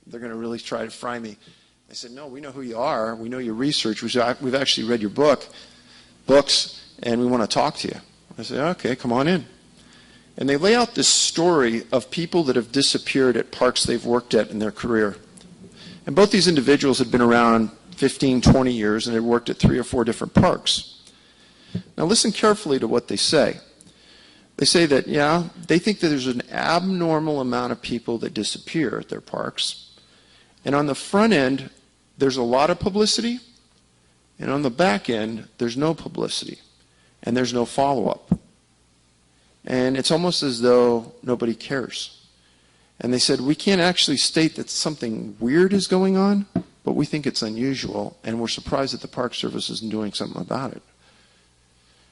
they're going to really try to fry me. I said, no, we know who you are. We know your research. We've actually read your books, and we want to talk to you. I said, okay, come on in. And they lay out this story of people that have disappeared at parks they've worked at in their career. And both these individuals had been around 15, 20 years and had worked at 3 or 4 different parks. Now listen carefully to what they say. They say that, yeah, they think that there's an abnormal amount of people that disappear at their parks. And on the front end, there's a lot of publicity. And on the back end, there's no publicity. And there's no follow-up. And it's almost as though nobody cares. And they said, we can't actually state that something weird is going on, but we think it's unusual, and we're surprised that the Park Service isn't doing something about it.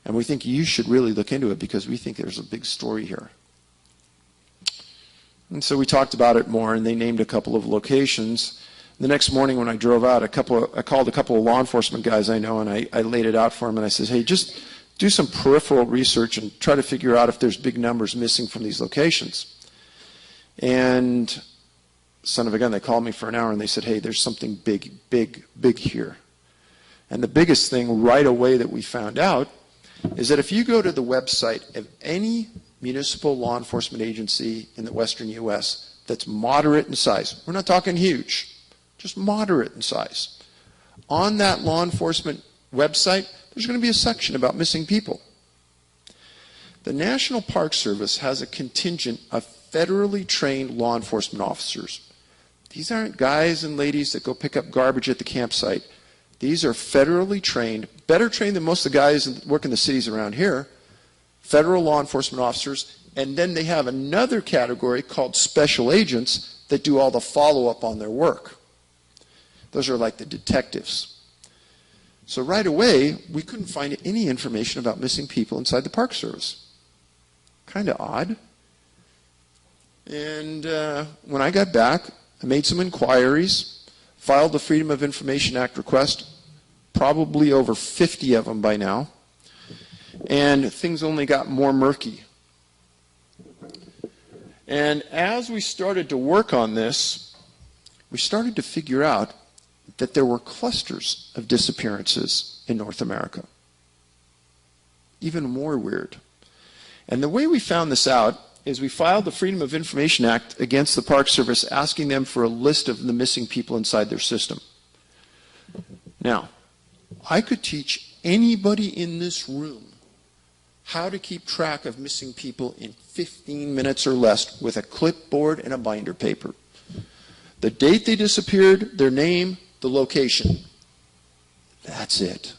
And we think you should really look into it because we think there's a big story here. And so we talked about it more, and they named a couple of locations. The next morning when I drove out, I called a couple of law enforcement guys I know, and I laid it out for them, and I said, hey, just do some peripheral research and try to figure out if there's big numbers missing from these locations. And son of a gun, they called me for an hour and they said, hey, there's something big, big, big here. And the biggest thing right away that we found out is that if you go to the website of any municipal law enforcement agency in the western U.S. that's moderate in size, we're not talking huge, just moderate in size, on that law enforcement website, there's going to be a section about missing people. The National Park Service has a contingent of federally trained law enforcement officers. These aren't guys and ladies that go pick up garbage at the campsite. These are federally trained, better trained than most of the guys that work in the cities around here, federal law enforcement officers, and then they have another category called special agents that do all the follow-up on their work. Those are like the detectives. So right away, we couldn't find any information about missing people inside the Park Service. Kind of odd. And when I got back, I made some inquiries, filed the Freedom of Information Act request, probably over 50 of them by now, and things only got more murky. And as we started to work on this, we started to figure out that there were clusters of disappearances in North America. Even more weird. And the way we found this out is we filed the Freedom of Information Act against the Park Service asking them for a list of the missing people inside their system. Now, I could teach anybody in this room how to keep track of missing people in 15 minutes or less with a clipboard and a binder paper. The date they disappeared, their name, the location. That's it.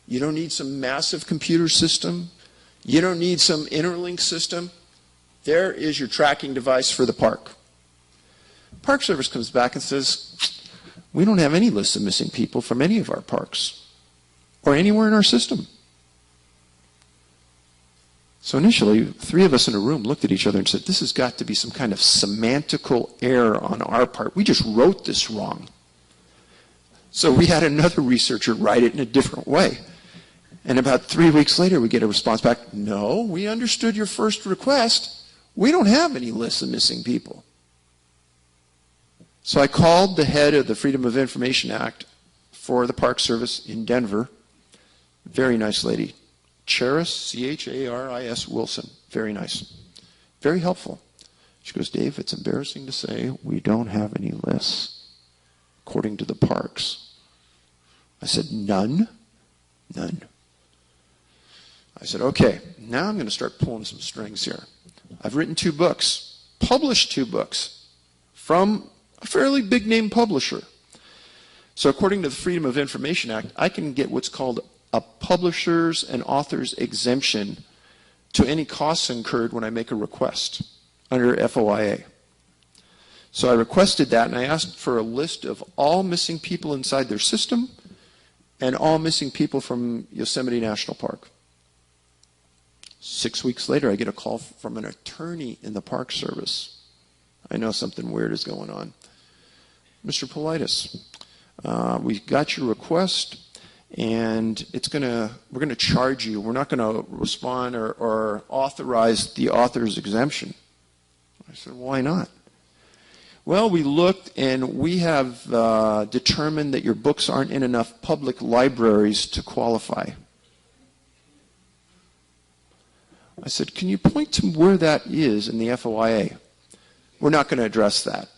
You don't need some massive computer system. You don't need some interlink system. There is your tracking device for the park. Park Service comes back and says, we don't have any lists of missing people from any of our parks or anywhere in our system. So initially, 3 of us in a room looked at each other and said, this has got to be some kind of semantical error on our part. We just wrote this wrong. So we had another researcher write it in a different way. And about 3 weeks later, we get a response back, no, we understood your first request. We don't have any lists of missing people. So I called the head of the Freedom of Information Act for the Park Service in Denver. Very nice lady. Charis, C-H-A-R-I-S Wilson. Very nice. Very helpful. She goes, Dave, it's embarrassing to say we don't have any lists according to the parks. I said, none? None. I said, okay, now I'm going to start pulling some strings here. I've written 2 books, published 2 books from a fairly big name publisher. So according to the Freedom of Information Act, I can get what's called a publisher's and author's exemption to any costs incurred when I make a request under FOIA. So I requested that, and I asked for a list of all missing people inside their system and all missing people from Yosemite National Park. 6 weeks later, I get a call from an attorney in the Park Service. I know something weird is going on. Mr. Paulides, we got your request, and we're going to charge you. We're not going to respond or authorize the author's exemption. I said, why not? Well, we looked and we have determined that your books aren't in enough public libraries to qualify. I said, can you point to where that is in the FOIA? We're not going to address that.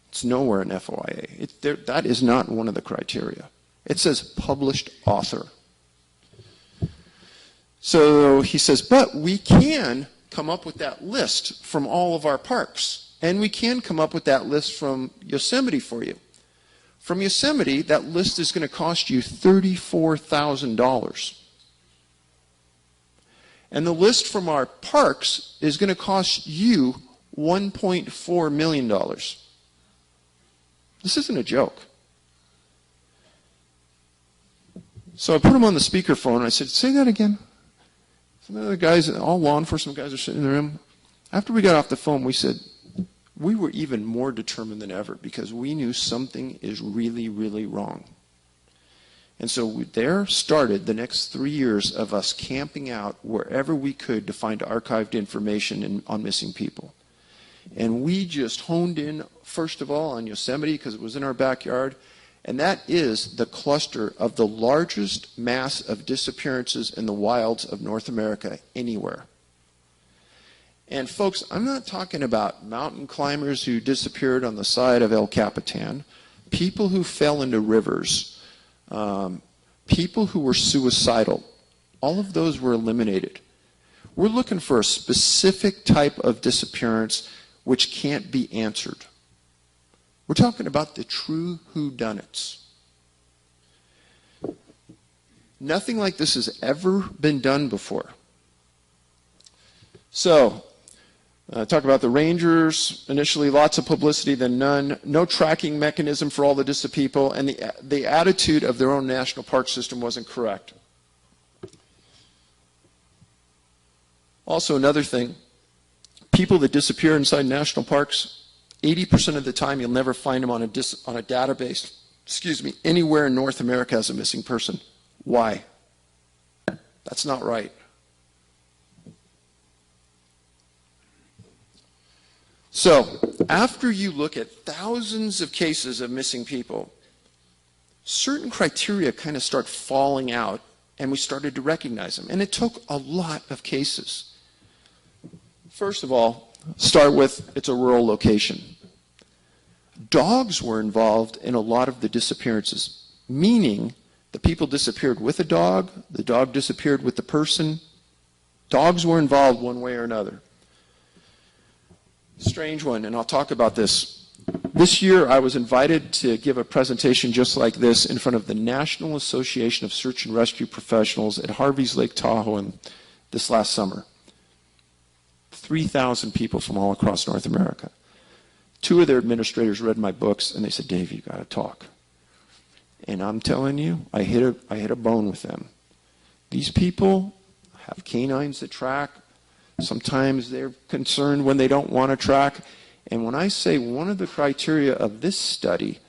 It's nowhere in FOIA. That is not one of the criteria. It says published author. So he says, but we can come up with that list from all of our parks. And we can come up with that list from Yosemite for you. From Yosemite, that list is going to cost you $34,000. And the list from our parks is going to cost you $1.4 million. This isn't a joke. So I put him on the speakerphone and I said, say that again. Some of the guys, all law enforcement guys are sitting in the room. After we got off the phone, we said, we were even more determined than ever because we knew something is really, really wrong. And so there started the next 3 years of us camping out wherever we could to find archived information on missing people. And we just honed in, first of all, on Yosemite because it was in our backyard. And that is the cluster of the largest mass of disappearances in the wilds of North America anywhere. And folks, I'm not talking about mountain climbers who disappeared on the side of El Capitan, people who fell into rivers, people who were suicidal. All of those were eliminated. We're looking for a specific type of disappearance which can't be answered. We're talking about the true whodunits. Nothing like this has ever been done before. So, talk about the rangers. Initially, lots of publicity, then none. No tracking mechanism for all the distant people, and the attitude of their own national park system wasn't correct. Also, another thing, people that disappear inside national parks, 80% of the time you'll never find them on a database, anywhere in North America as a missing person. Why? That's not right. So, after you look at thousands of cases of missing people, certain criteria kind of start falling out, and we started to recognize them. And it took a lot of cases. First of all, start with it's a rural location. Dogs were involved in a lot of the disappearances, meaning the people disappeared with the dog disappeared with the person. Dogs were involved one way or another. Strange one, and I'll talk about this. This year I was invited to give a presentation just like this in front of the National Association of Search and Rescue Professionals at Harvey's Lake Tahoe this last summer. 3,000 people from all across North America. 2 of their administrators read my books and they said, Dave, you got to talk. And I'm telling you, I hit a bone with them. These people have canines that track. Sometimes they're concerned when they don't want to track. And when I say one of the criteria of this study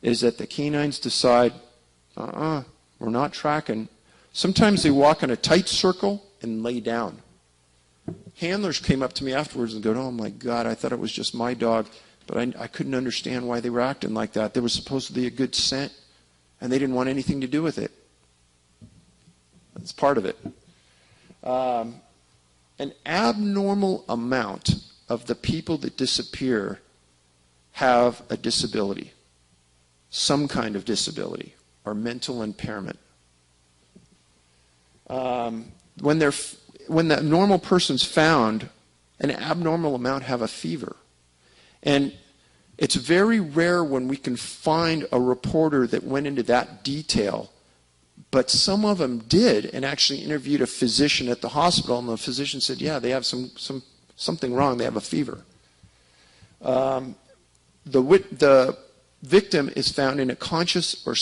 is that the canines decide, we're not tracking. Sometimes they walk in a tight circle and lay down. Handlers came up to me afterwards and go, oh my God, I thought it was just my dog, but I couldn't understand why they were acting like that. There was supposed to be a good scent, and they didn't want anything to do with it. That's part of it. An abnormal amount of the people that disappear have a disability, some kind of disability, or mental impairment. When the normal person's found, an abnormal amount have a fever. And it's very rare when we can find a reporter that went into that detail, but some of them did and actually interviewed a physician at the hospital, and the physician said, yeah, they have something wrong, they have a fever. The victim is found in a conscious or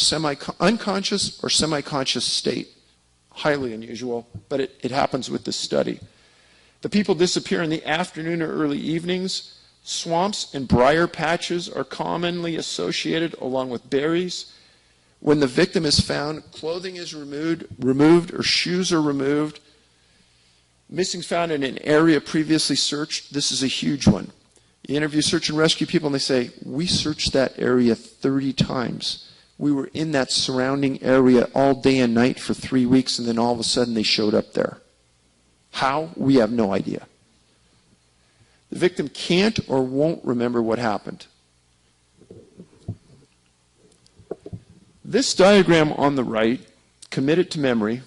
unconscious or semi-conscious state. Highly unusual, but it happens with this study. The people disappear in the afternoon or early evenings. Swamps and briar patches are commonly associated along with berries. When the victim is found, clothing is removed or shoes are removed. Missing found in an area previously searched. This is a huge one. You interview search and rescue people and they say, we searched that area 30 times. We were in that surrounding area all day and night for 3 weeks, and then all of a sudden they showed up there. How? We have no idea. The victim can't or won't remember what happened. This diagram on the right, commit it to memory.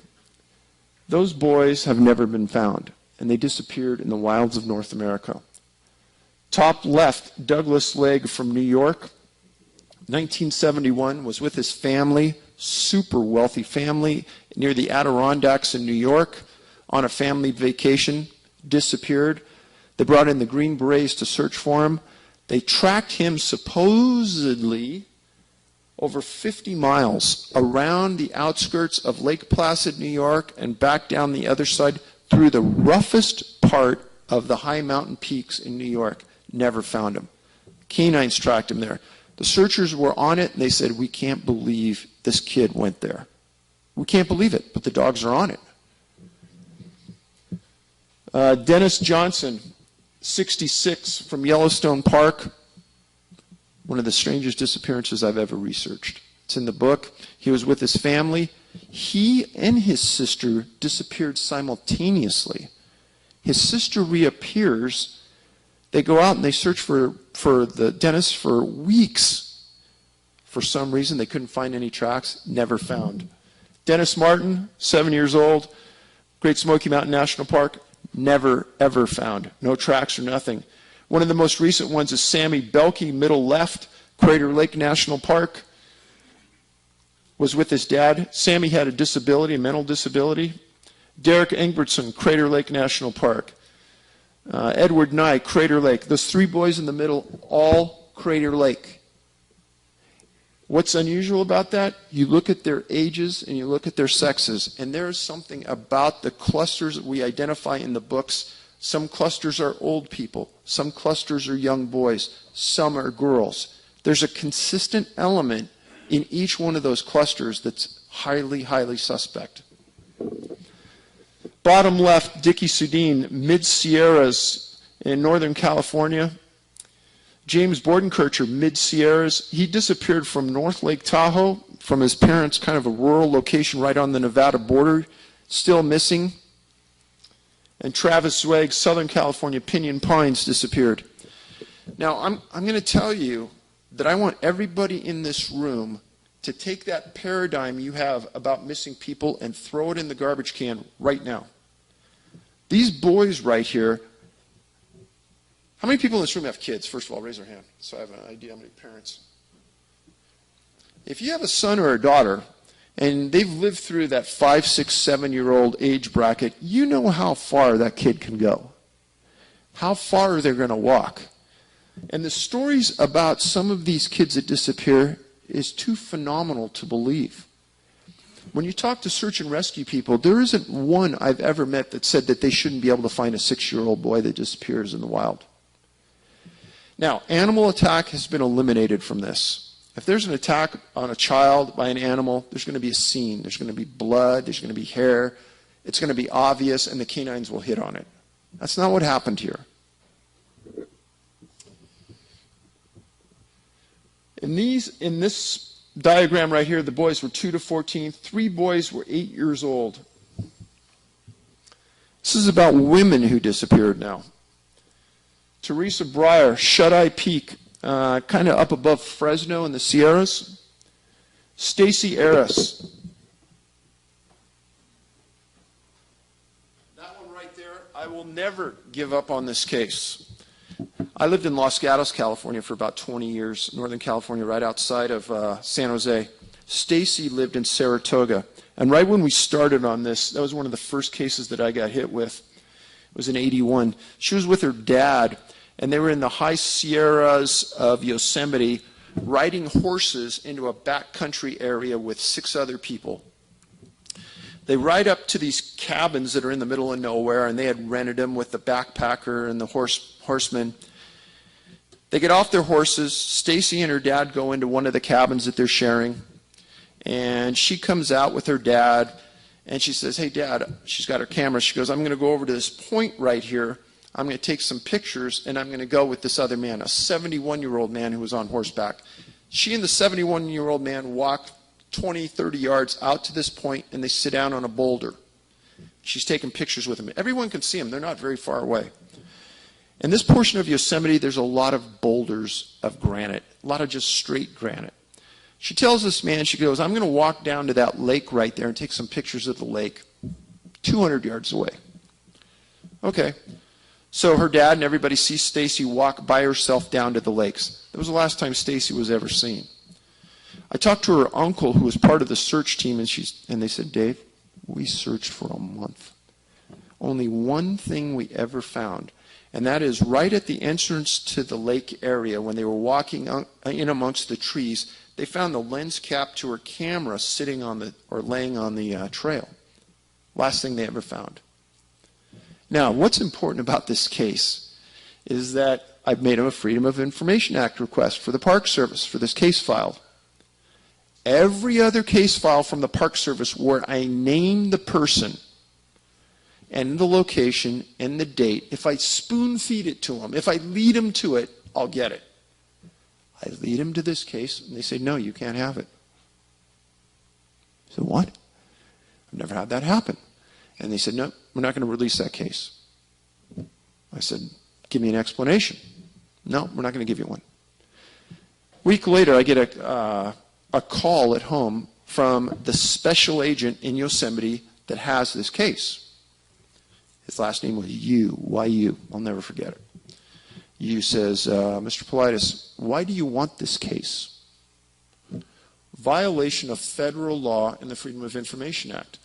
Those boys have never been found, and they disappeared in the wilds of North America. Top left, Douglas Legg from New York. 1971, was with his family, super wealthy family, near the Adirondacks in New York, on a family vacation, disappeared. They brought in the Green Berets to search for him. They tracked him supposedly over 50 miles around the outskirts of Lake Placid, New York, and back down the other side through the roughest part of the high mountain peaks in New York. Never found him. Canines tracked him there. The searchers were on it, and they said, we can't believe this kid went there. We can't believe it, but the dogs are on it. Dennis Johnson, 66, from Yellowstone Park. One of the strangest disappearances I've ever researched. It's in the book. He was with his family. He and his sister disappeared simultaneously. His sister reappears. They go out and they search for the Dennis for weeks. For some reason, they couldn't find any tracks. Never found. Dennis Martin, 7 years old, Great Smoky Mountain National Park. Never, ever found. No tracks or nothing. One of the most recent ones is Sammy Belkey, middle left, Crater Lake National Park. Was with his dad. Sammy had a disability, a mental disability. Derek Engbertson, Crater Lake National Park. Edward Nye, Crater Lake. Those three boys in the middle, all Crater Lake. What's unusual about that? You look at their ages and you look at their sexes, and there's something about the clusters that we identify in the books. Some clusters are old people. Some clusters are young boys. Some are girls. There's a consistent element in each one of those clusters that's highly, highly suspect. Bottom left, Dickie Sudine, Mid-Sierras in Northern California. James Bordenkircher, Mid-Sierras. He disappeared from North Lake Tahoe, from his parents' kind of a rural location right on the Nevada border, still missing. And Travis Zweig, Southern California, Pinyon Pines, disappeared. Now, I'm going to tell you that I want everybody in this room to take that paradigm you have about missing people and throw it in the garbage can right now. These boys right here, how many people in this room have kids? First of all, raise their hand so I have an idea how many parents. If you have a son or a daughter and they've lived through that 5, 6, 7-year-old age bracket, you know how far that kid can go, how far they're going to walk. And the stories about some of these kids that disappear is too phenomenal to believe. When you talk to search and rescue people, there isn't one I've ever met that said that they shouldn't be able to find a 6-year-old boy that disappears in the wild. Now, animal attack has been eliminated from this. If there's an attack on a child by an animal, there's going to be a scene. There's going to be blood. There's going to be hair. It's going to be obvious, and the canines will hit on it. That's not what happened here. In this diagram right here, the boys were 2 to 14. 3 boys were 8 years old. This is about women who disappeared now. Teresa Breyer, Shut-Eye Peak, kind of up above Fresno in the Sierras. Stacy Aris. That one right there, I will never give up on this case. I lived in Los Gatos, California for about 20 years, Northern California, right outside of San Jose. Stacy lived in Saratoga. And right when we started on this, that was one of the first cases that I got hit with. It was in '81. She was with her dad, and they were in the high Sierras of Yosemite riding horses into a backcountry area with 6 other people. They ride up to these cabins that are in the middle of nowhere, and they had rented them with the backpacker and the horseman. They get off their horses. Stacy and her dad go into one of the cabins that they're sharing, and she comes out with her dad, and she says, "Hey, Dad," she's got her camera. She goes, "I'm going to go over to this point right here. I'm going to take some pictures, and I'm going to go with this other man, a 71-year-old man who was on horseback. She and the 71-year-old man walk 20, 30 yards out to this point, and they sit down on a boulder. She's taking pictures with him. Everyone can see them. They're not very far away. In this portion of Yosemite, there's a lot of boulders of granite, a lot of just straight granite. She tells this man, she goes, I'm going to walk down to that lake right there and take some pictures of the lake 200 yards away. Okay. So her dad and everybody sees Stacy walk by herself down to the lakes. That was the last time Stacy was ever seen. I talked to her uncle, who was part of the search team, and they said, Dave, we searched for a month. Only one thing we ever found, and that is right at the entrance to the lake area when they were walking in amongst the trees, they found the lens cap to her camera sitting on the, or laying on the trail. Last thing they ever found. Now, what's important about this case is that I've made a Freedom of Information Act request for the Park Service for this case file. Every other case file from the Park Service where I name the person and the location and the date, if I spoon feed it to them, if I lead them to it, I'll get it. I lead them to this case, and they say, no, you can't have it. I said, what? I've never had that happen. And they said, no, we're not going to release that case. I said, give me an explanation. No, we're not going to give you one. A week later, I get a call at home from the special agent in Yosemite that has this case. His last name was Yu, Y-U. I'll never forget it. Yu says, Mr. Paulides, why do you want this case? Violation of federal law and the Freedom of Information Act.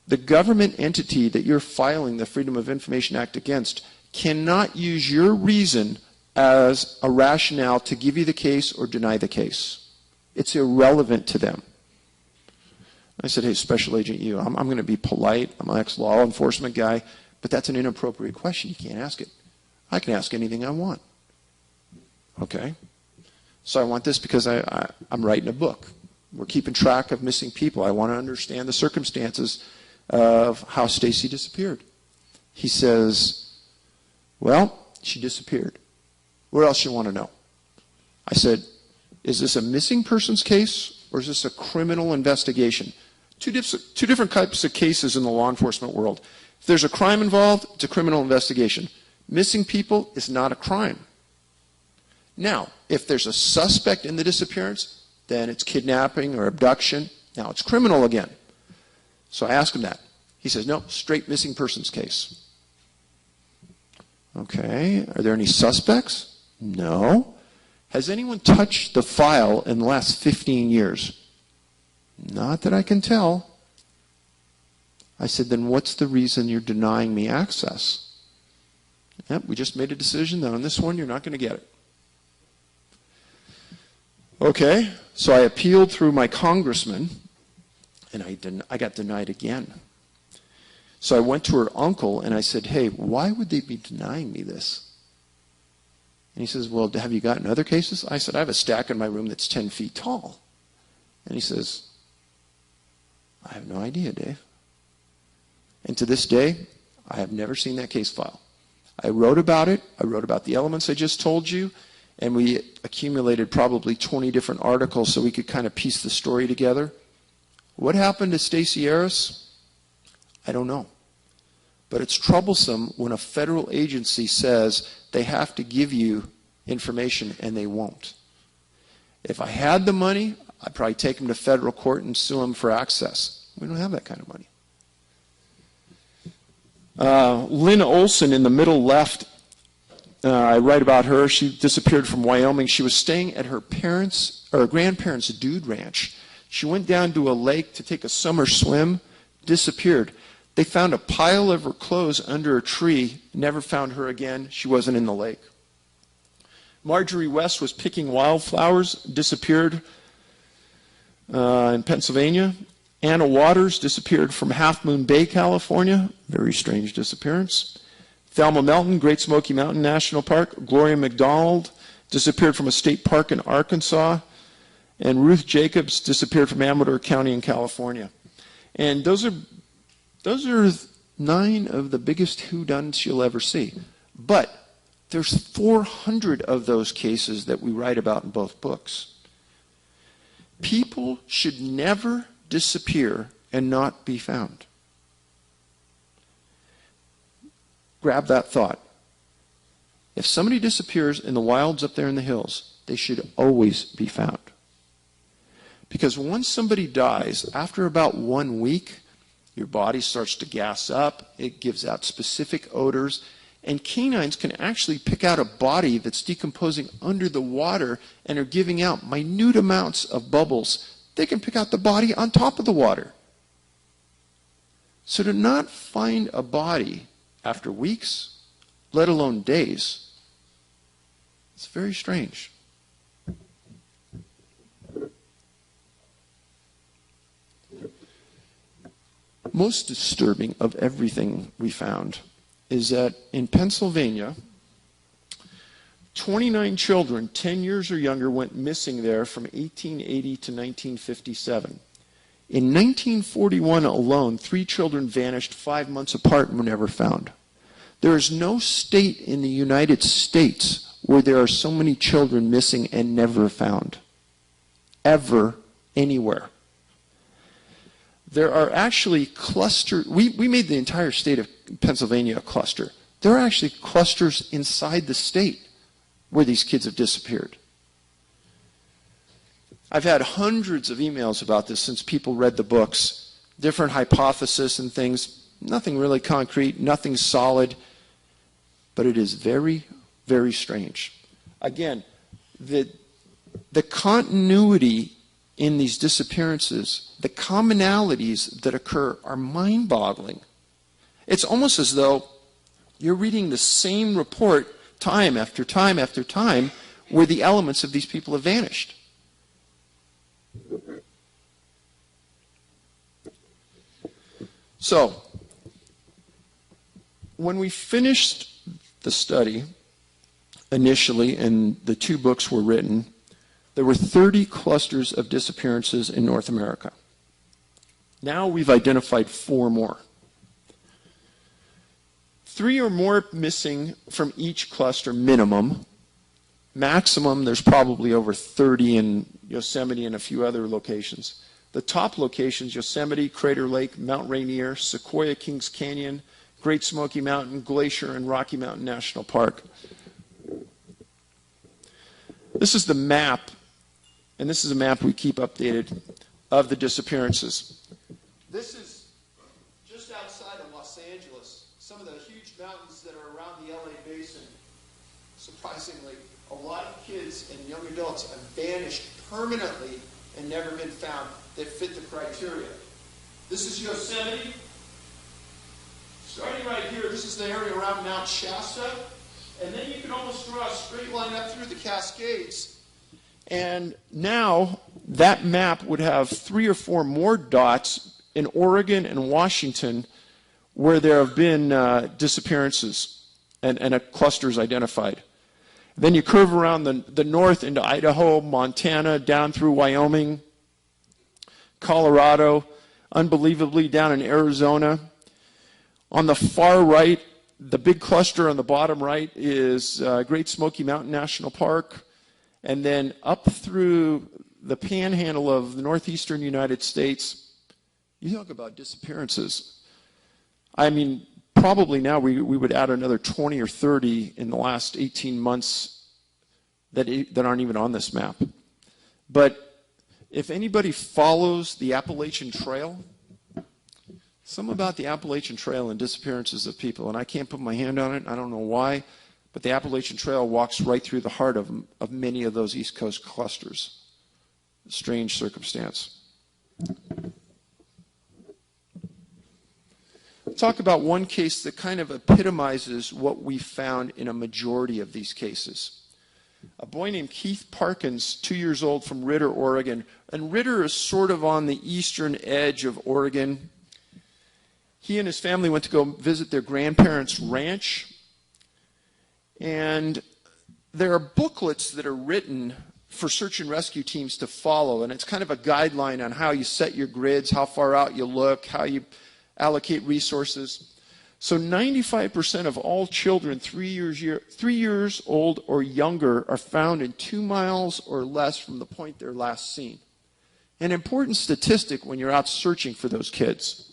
The government entity that you're filing the Freedom of Information Act against cannot use your reason as a rationale to give you the case or deny the case. It's irrelevant to them. I said, hey, Special Agent Yu, I'm going to be polite. I'm an ex-law enforcement guy, but that's an inappropriate question. You can't ask it. I can ask anything I want. Okay. So I want this because I'm writing a book. We're keeping track of missing people. I want to understand the circumstances of how Stacy disappeared. He says, well, she disappeared. What else you want to know? I said, is this a missing persons case or is this a criminal investigation? Two different types of cases in the law enforcement world. If there's a crime involved, it's a criminal investigation. Missing people is not a crime. Now, if there's a suspect in the disappearance, then it's kidnapping or abduction. Now it's criminal again. So I asked him that. He says, no, straight missing persons case. Okay, are there any suspects? No. Has anyone touched the file in the last 15 years? Not that I can tell. I said, then what's the reason you're denying me access? Yep, we just made a decision that on this one you're not going to get it. Okay, so I appealed through my congressman, and I got denied again. So I went to her uncle, and I said, hey, why would they be denying me this? And he says, well, have you gotten other cases? I said, I have a stack in my room that's 10 feet tall. And he says, I have no idea, Dave. And to this day, I have never seen that case file. I wrote about it. I wrote about the elements I just told you. And we accumulated probably 20 different articles so we could kind of piece the story together. What happened to Stacy Harris? I don't know. But it's troublesome when a federal agency says they have to give you information and they won't. If I had the money, I'd probably take them to federal court and sue them for access. We don't have that kind of money. Lynn Olson in the middle left, I write about her. She disappeared from Wyoming. She was staying at her grandparents' dude ranch. She went down to a lake to take a summer swim, disappeared. They found a pile of her clothes under a tree, never found her again. She wasn't in the lake. Marjorie West was picking wildflowers, disappeared in Pennsylvania. Anna Waters disappeared from Half Moon Bay, California. Very strange disappearance. Thelma Melton, Great Smoky Mountain National Park. Gloria McDonald disappeared from a state park in Arkansas. And Ruth Jacobs disappeared from Amador County in California. And those are 9 of the biggest whodunits you'll ever see. But there's 400 of those cases that we write about in both books. People should never disappear and not be found. Grab that thought. If somebody disappears in the wilds up there in the hills, they should always be found. Because once somebody dies, after about 1 week, your body starts to gas up, it gives out specific odors, and canines can actually pick out a body that's decomposing under the water and are giving out minute amounts of bubbles. They can pick out the body on top of the water. So to not find a body after weeks, let alone days, it's very strange. Most disturbing of everything we found is that in Pennsylvania, 29 children 10 years or younger went missing there from 1880 to 1957. In 1941 alone, 3 children vanished 5 months apart and were never found. There is no state in the United States where there are so many children missing and never found. Ever, anywhere. There are actually clusters. We made the entire state of Pennsylvania a cluster. There are actually clusters inside the state where these kids have disappeared. I've had hundreds of emails about this since people read the books. Different hypotheses and things. Nothing really concrete, nothing solid. But it is very, very strange. Again, the continuity in these disappearances, the commonalities that occur are mind-boggling. It's almost as though you're reading the same report time after time after time where the elements of these people have vanished. So, when we finished the study initially and the 2 books were written, there were 30 clusters of disappearances in North America. Now we've identified 4 more. 3 or more missing from each cluster minimum. Maximum, there's probably over 30 in Yosemite and a few other locations. The top locations, Yosemite, Crater Lake, Mount Rainier, Sequoia Kings Canyon, Great Smoky Mountain, Glacier, and Rocky Mountain National Park. This is the map, and this is a map we keep updated, of the disappearances. This is just outside of Los Angeles, some of the huge mountains that are around the LA basin. Surprisingly, a lot of kids and young adults have vanished permanently and never been found that fit the criteria. This is Yosemite. Starting right here, this is the area around Mount Shasta. And then you can almost draw a straight line up through the Cascades. And now that map would have 3 or 4 more dots in Oregon and Washington where there have been disappearances and clusters identified. Then you curve around the north into Idaho, Montana, down through Wyoming, Colorado, unbelievably down in Arizona. On the far right, the big cluster on the bottom right is Great Smoky Mountain National Park. And then up through the panhandle of the northeastern United States, you talk about disappearances. I mean, probably now we would add another 20 or 30 in the last 18 months that aren't even on this map. But if anybody follows the Appalachian Trail, something about the Appalachian Trail and disappearances of people, and I can't put my hand on it, I don't know why, but the Appalachian Trail walks right through the heart of many of those East Coast clusters. Strange circumstance. Talk about one case that kind of epitomizes what we found in a majority of these cases. A boy named Keith Parkins, 2 years old, from Ritter, Oregon. And Ritter is sort of on the eastern edge of Oregon. He and his family went to go visit their grandparents' ranch. And there are booklets that are written for search and rescue teams to follow. And it's kind of a guideline on how you set your grids, how far out you look, how you allocate resources. So 95% of all children 3 years old or younger are found in 2 miles or less from the point they're last seen. An important statistic when you're out searching for those kids.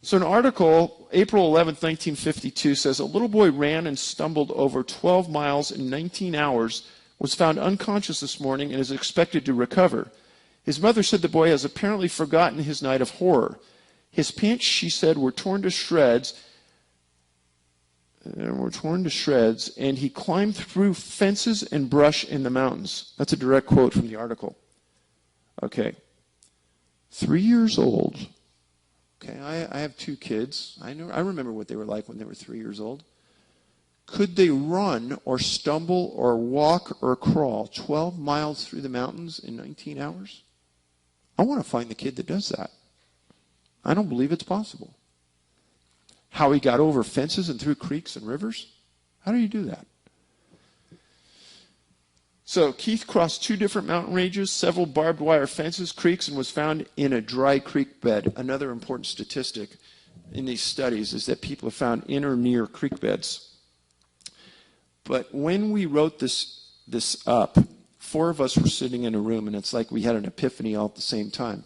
So an article, April 11th, 1952, says a little boy ran and stumbled over 12 miles in 19 hours, was found unconscious this morning, and is expected to recover. His mother said the boy has apparently forgotten his night of horror. His pants, she said, were torn to shreds, and he climbed through fences and brush in the mountains. That's a direct quote from the article. Okay. 3 years old. Okay, I have 2 kids. I remember what they were like when they were 3 years old. Could they run or stumble or walk or crawl 12 miles through the mountains in 19 hours? I want to find the kid that does that. I don't believe it's possible. How he got over fences and through creeks and rivers? How do you do that? So Keith crossed 2 different mountain ranges, several barbed wire fences, creeks, and was found in a dry creek bed. Another important statistic in these studies is that people are found in or near creek beds. But when we wrote this up, 4 of us were sitting in a room, and it's like we had an epiphany all at the same time.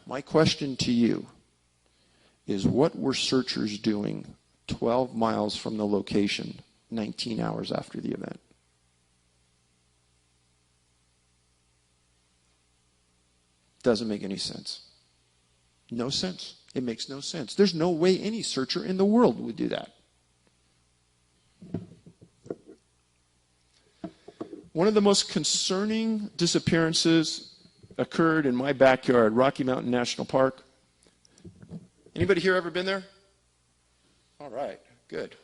My question to you is, what were searchers doing 12 miles from the location 19 hours after the event? Doesn't make any sense. No sense. It makes no sense. There's no way any searcher in the world would do that. One of the most concerning disappearances occurred in my backyard, Rocky Mountain National Park. Anybody here ever been there? All right, good.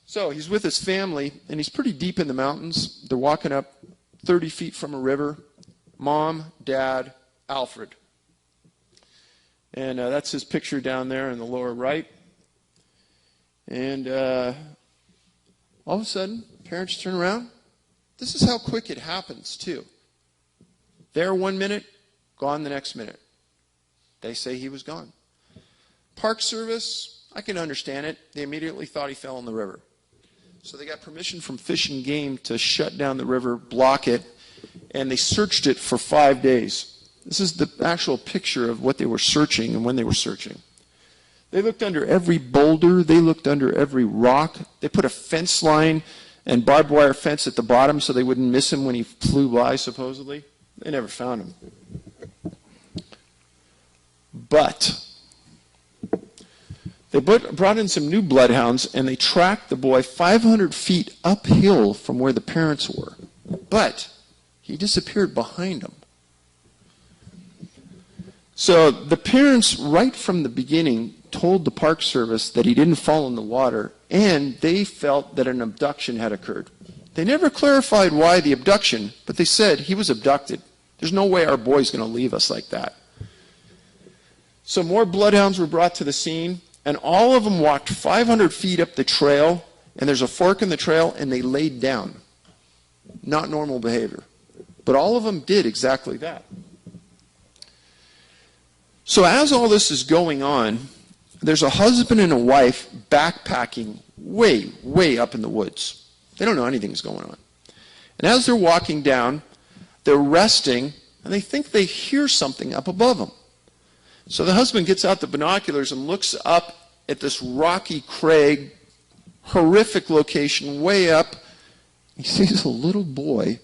So he's with his family, and he's pretty deep in the mountains. They're walking up 30 feet from a river. Mom, Dad, Alfred. And that's his picture down there in the lower right. And all of a sudden, parents turn around. This is how quick it happens, too. There 1 minute, gone the next minute. They say he was gone. Park Service, I can understand it. They immediately thought he fell in the river. So they got permission from Fish and Game to shut down the river, block it, and they searched it for 5 days. This is the actual picture of what they were searching and when they were searching. They looked under every boulder. They looked under every rock. They put a fence line and barbed wire fence at the bottom so they wouldn't miss him when he flew by, supposedly. They never found him. But they brought in some new bloodhounds, and they tracked the boy 500 feet uphill from where the parents were. But he disappeared behind them. So the parents, right from the beginning, told the Park Service that he didn't fall in the water, and they felt that an abduction had occurred. They never clarified why the abduction, but they said he was abducted. There's no way our boy's going to leave us like that. So more bloodhounds were brought to the scene, and all of them walked 500 feet up the trail, and there's a fork in the trail, and they laid down. Not normal behavior. But all of them did exactly that. So as all this is going on, there's a husband and a wife backpacking way, way up in the woods. They don't know anything's going on. And as they're walking down, they're resting, and they think they hear something up above them. So the husband gets out the binoculars and looks up at this rocky crag, horrific location, way up. He sees a little boy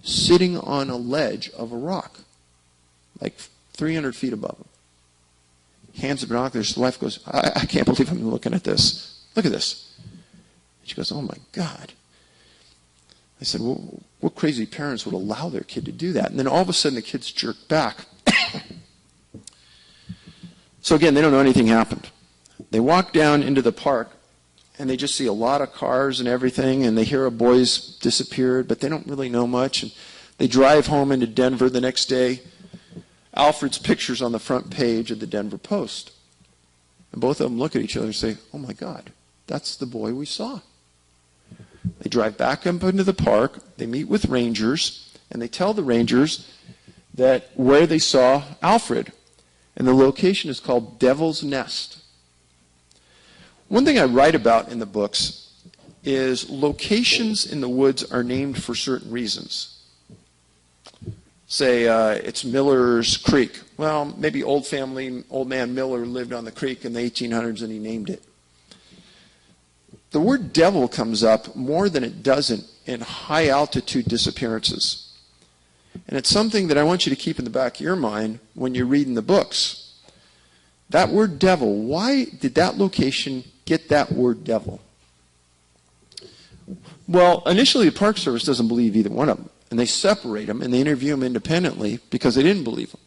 sitting on a ledge of a rock, like 300 feet above him. Hands the binoculars. The wife goes, I can't believe I'm looking at this. Look at this. She goes, oh my God. I said, well, what crazy parents would allow their kid to do that? And then all of a sudden the kids jerk back. So again, they don't know anything happened. They walk down into the park, and they just see a lot of cars and everything, and they hear a boy's disappeared, but they don't really know much. And they drive home into Denver the next day. Alfred's picture's on the front page of the Denver Post. And both of them look at each other and say, oh my God, that's the boy we saw. They drive back up into the park, they meet with rangers, and they tell the rangers that where they saw Alfred. And the location is called Devil's Nest. One thing I write about in the books is locations in the woods are named for certain reasons. Say it's Miller's Creek. Well, maybe old man Miller lived on the creek in the 1800s and he named it. The word devil comes up more than it doesn't in high altitude disappearances. And it's something that I want you to keep in the back of your mind when you're reading the books. That word devil, why did that location get that word devil? Well, initially the Park Service doesn't believe either one of them. And they separate them and they interview them independently because they didn't believe them.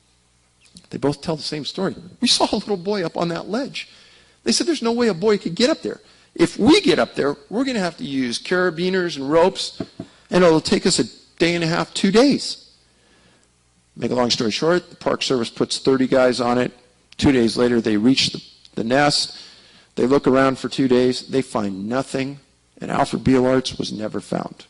They both tell the same story. We saw a little boy up on that ledge. They said there's no way a boy could get up there. If we get up there, we're going to have to use carabiners and ropes, and it'll take us a day and a half, 2 days. Make a long story short, the Park Service puts 30 guys on it. 2 days later, they reach the nest. They look around for 2 days. They find nothing, and Alfred Beelart's was never found.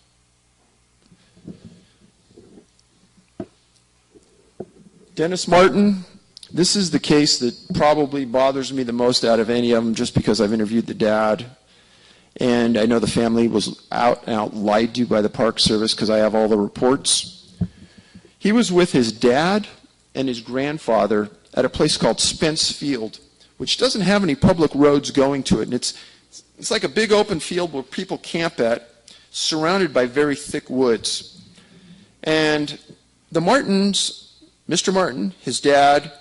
Dennis Martin, this is the case that probably bothers me the most out of any of them, just because I've interviewed the dad. And I know the family was out and out lied to by the Park Service because I have all the reports. He was with his dad and his grandfather at a place called Spence Field, which doesn't have any public roads going to it. And it's like a big open field where people camp at, surrounded by very thick woods. And the Martins, Mr. Martin, his dad,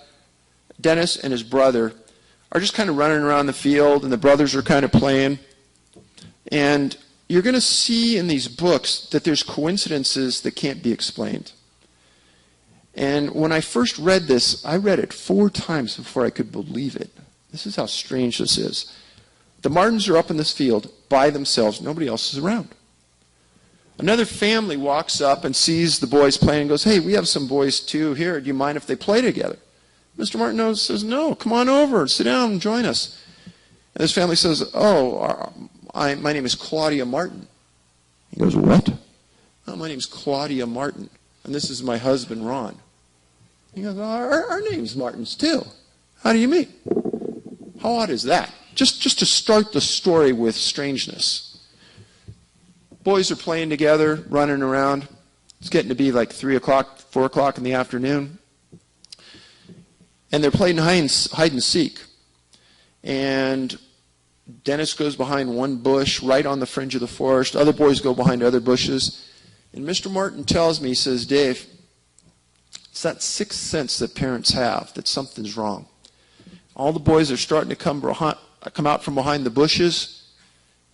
Dennis, and his brother are just kind of running around the field, and the brothers are kind of playing. And you're going to see in these books that there's coincidences that can't be explained. And when I first read this, I read it 4 times before I could believe it. This is how strange this is. The Martins are up in this field by themselves. Nobody else is around. Another family walks up and sees the boys playing and goes, "Hey, we have some boys too here. Do you mind if they play together?" Mr. Martin says, "No, come on over, sit down and join us." And this family says, "Oh, my name is Claudia Martin." He goes, "What?" "Oh, my name is Claudia Martin, and this is my husband, Ron." He goes, our name's Martins too. How do you meet?" How odd is that? Just to start the story with strangeness. Boys are playing together, running around. It's getting to be like 3 o'clock, 4 o'clock in the afternoon. And they're playing hide and seek. And Dennis goes behind one bush right on the fringe of the forest. Other boys go behind other bushes. And Mr. Martin tells me, he says, "Dave, it's that sixth sense that parents have that something's wrong. All the boys are starting to come out from behind the bushes,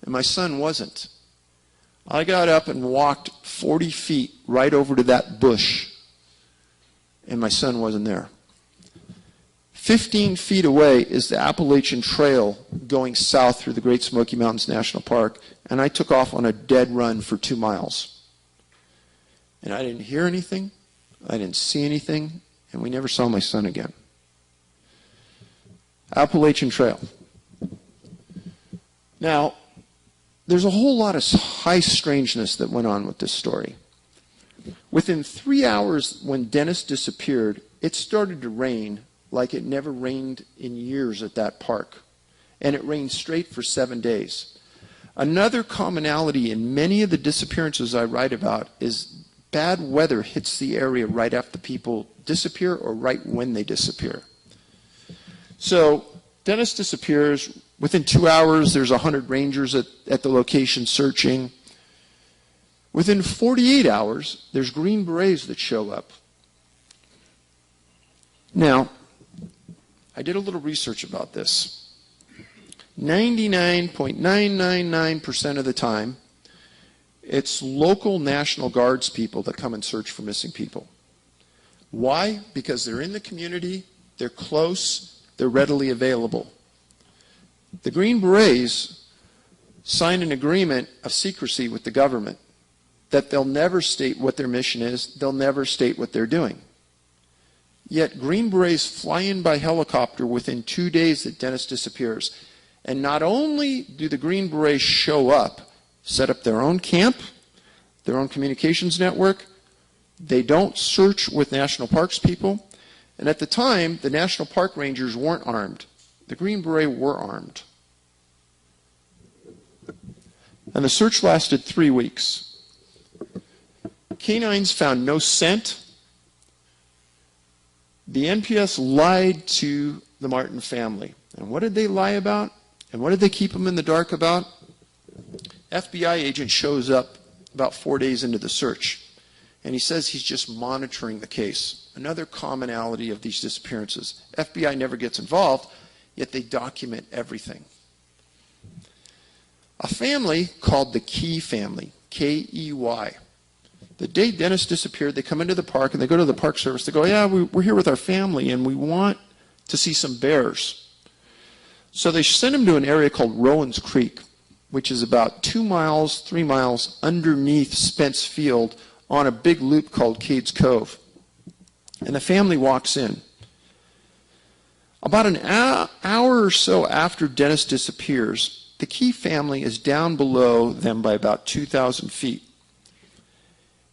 and my son wasn't. I got up and walked 40 feet right over to that bush, and my son wasn't there. 15 feet away is the Appalachian Trail going south through the Great Smoky Mountains National Park, and I took off on a dead run for 2 miles. And I didn't hear anything, I didn't see anything, and we never saw my son again." Appalachian Trail. Now, there's a whole lot of high strangeness that went on with this story. Within 3 hours when Dennis disappeared, it started to rain like it never rained in years at that park. And it rained straight for 7 days. Another commonality in many of the disappearances I write about is bad weather hits the area right after people disappear or right when they disappear. So Dennis disappears. Within 2 hours, there's 100 rangers at the location searching. Within 48 hours, there's Green Berets that show up. Now, I did a little research about this. 99.999% of the time, it's local National Guards people that come and search for missing people. Why? Because they're in the community, they're close, they're readily available. The Green Berets signed an agreement of secrecy with the government that they'll never state what their mission is, they'll never state what they're doing. Yet Green Berets fly in by helicopter within 2 days that Dennis disappears. And not only do the Green Berets show up, set up their own camp, their own communications network, they don't search with National Parks people. And at the time, the National Park Rangers weren't armed. The Green Beret were armed. And the search lasted 3 weeks. Canines found no scent. The NPS lied to the Martin family. And what did they lie about? And what did they keep them in the dark about? FBI agent shows up about 4 days into the search, and he says he's just monitoring the case. Another commonality of these disappearances. FBI never gets involved, yet they document everything. A family called the Key family, K-E-Y. The day Dennis disappeared, they come into the park, and they go to the Park Service. They go, yeah, we're here with our family, and we want to see some bears. So they send him to an area called Rowan's Creek, which is about 2 miles, 3 miles underneath Spence Field on a big loop called Cades Cove. And the family walks in. About an hour or so after Dennis disappears, the Key family is down below them by about 2,000 feet.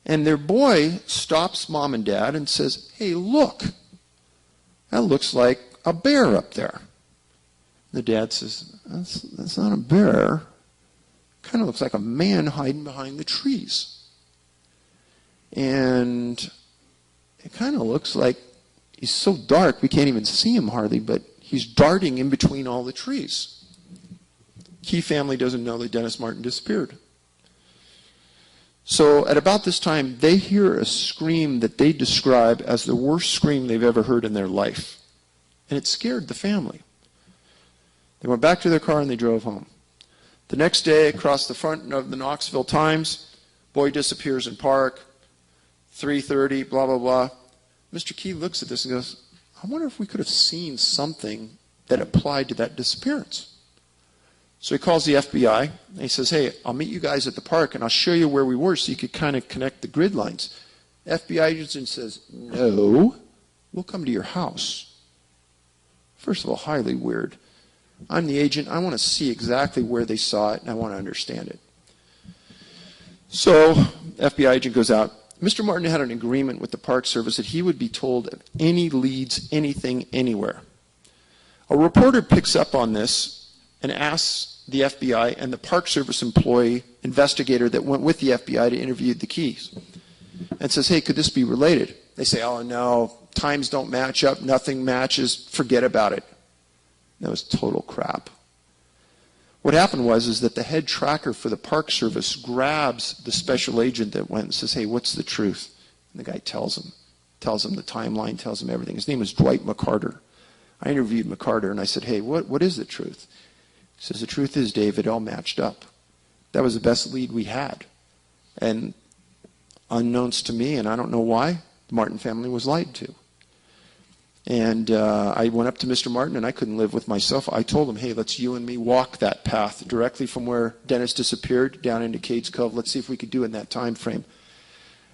And their boy stops mom and dad and says, hey, look, that looks like a bear up there. The dad says, that's not a bear. Kind of looks like a man hiding behind the trees. And it kind of looks like he's so dark we can't even see him hardly, but he's darting in between all the trees. Key family doesn't know that Dennis Martin disappeared. So at about this time, they hear a scream that they describe as the worst scream they've ever heard in their life. And it scared the family. They went back to their car and they drove home. The next day, across the front of the Knoxville Times, boy disappears in park, 3:30, blah, blah, blah. Mr. Key looks at this and goes, I wonder if we could have seen something that applied to that disappearance. So he calls the FBI, and he says, hey, I'll meet you guys at the park, and I'll show you where we were so you could kind of connect the grid lines. FBI agent says, no, we'll come to your house. First of all, highly weird. I'm the agent. I want to see exactly where they saw it, and I want to understand it. So FBI agent goes out. Mr. Martin had an agreement with the Park Service that he would be told of any leads, anything, anywhere. A reporter picks up on this and asks the FBI and the Park Service employee investigator that went with the FBI to interview the Keys and says, hey, could this be related? They say, oh, no, times don't match up, nothing matches, forget about it. That was total crap. What happened was that the head tracker for the Park Service grabs the special agent that went and says, hey, what's the truth? And the guy tells him the timeline, tells him everything. His name was Dwight McCarter. I interviewed McCarter and I said, hey, what is the truth? He says, the truth is, Dave, it all matched up. That was the best lead we had. And unknowns to me, and I don't know why, the Martin family was lied to. And I went up to Mr. Martin, and I couldn't live with myself. I told him, hey, let's you and me walk that path directly from where Dennis disappeared down into Cades Cove. Let's see if we could do it in that time frame.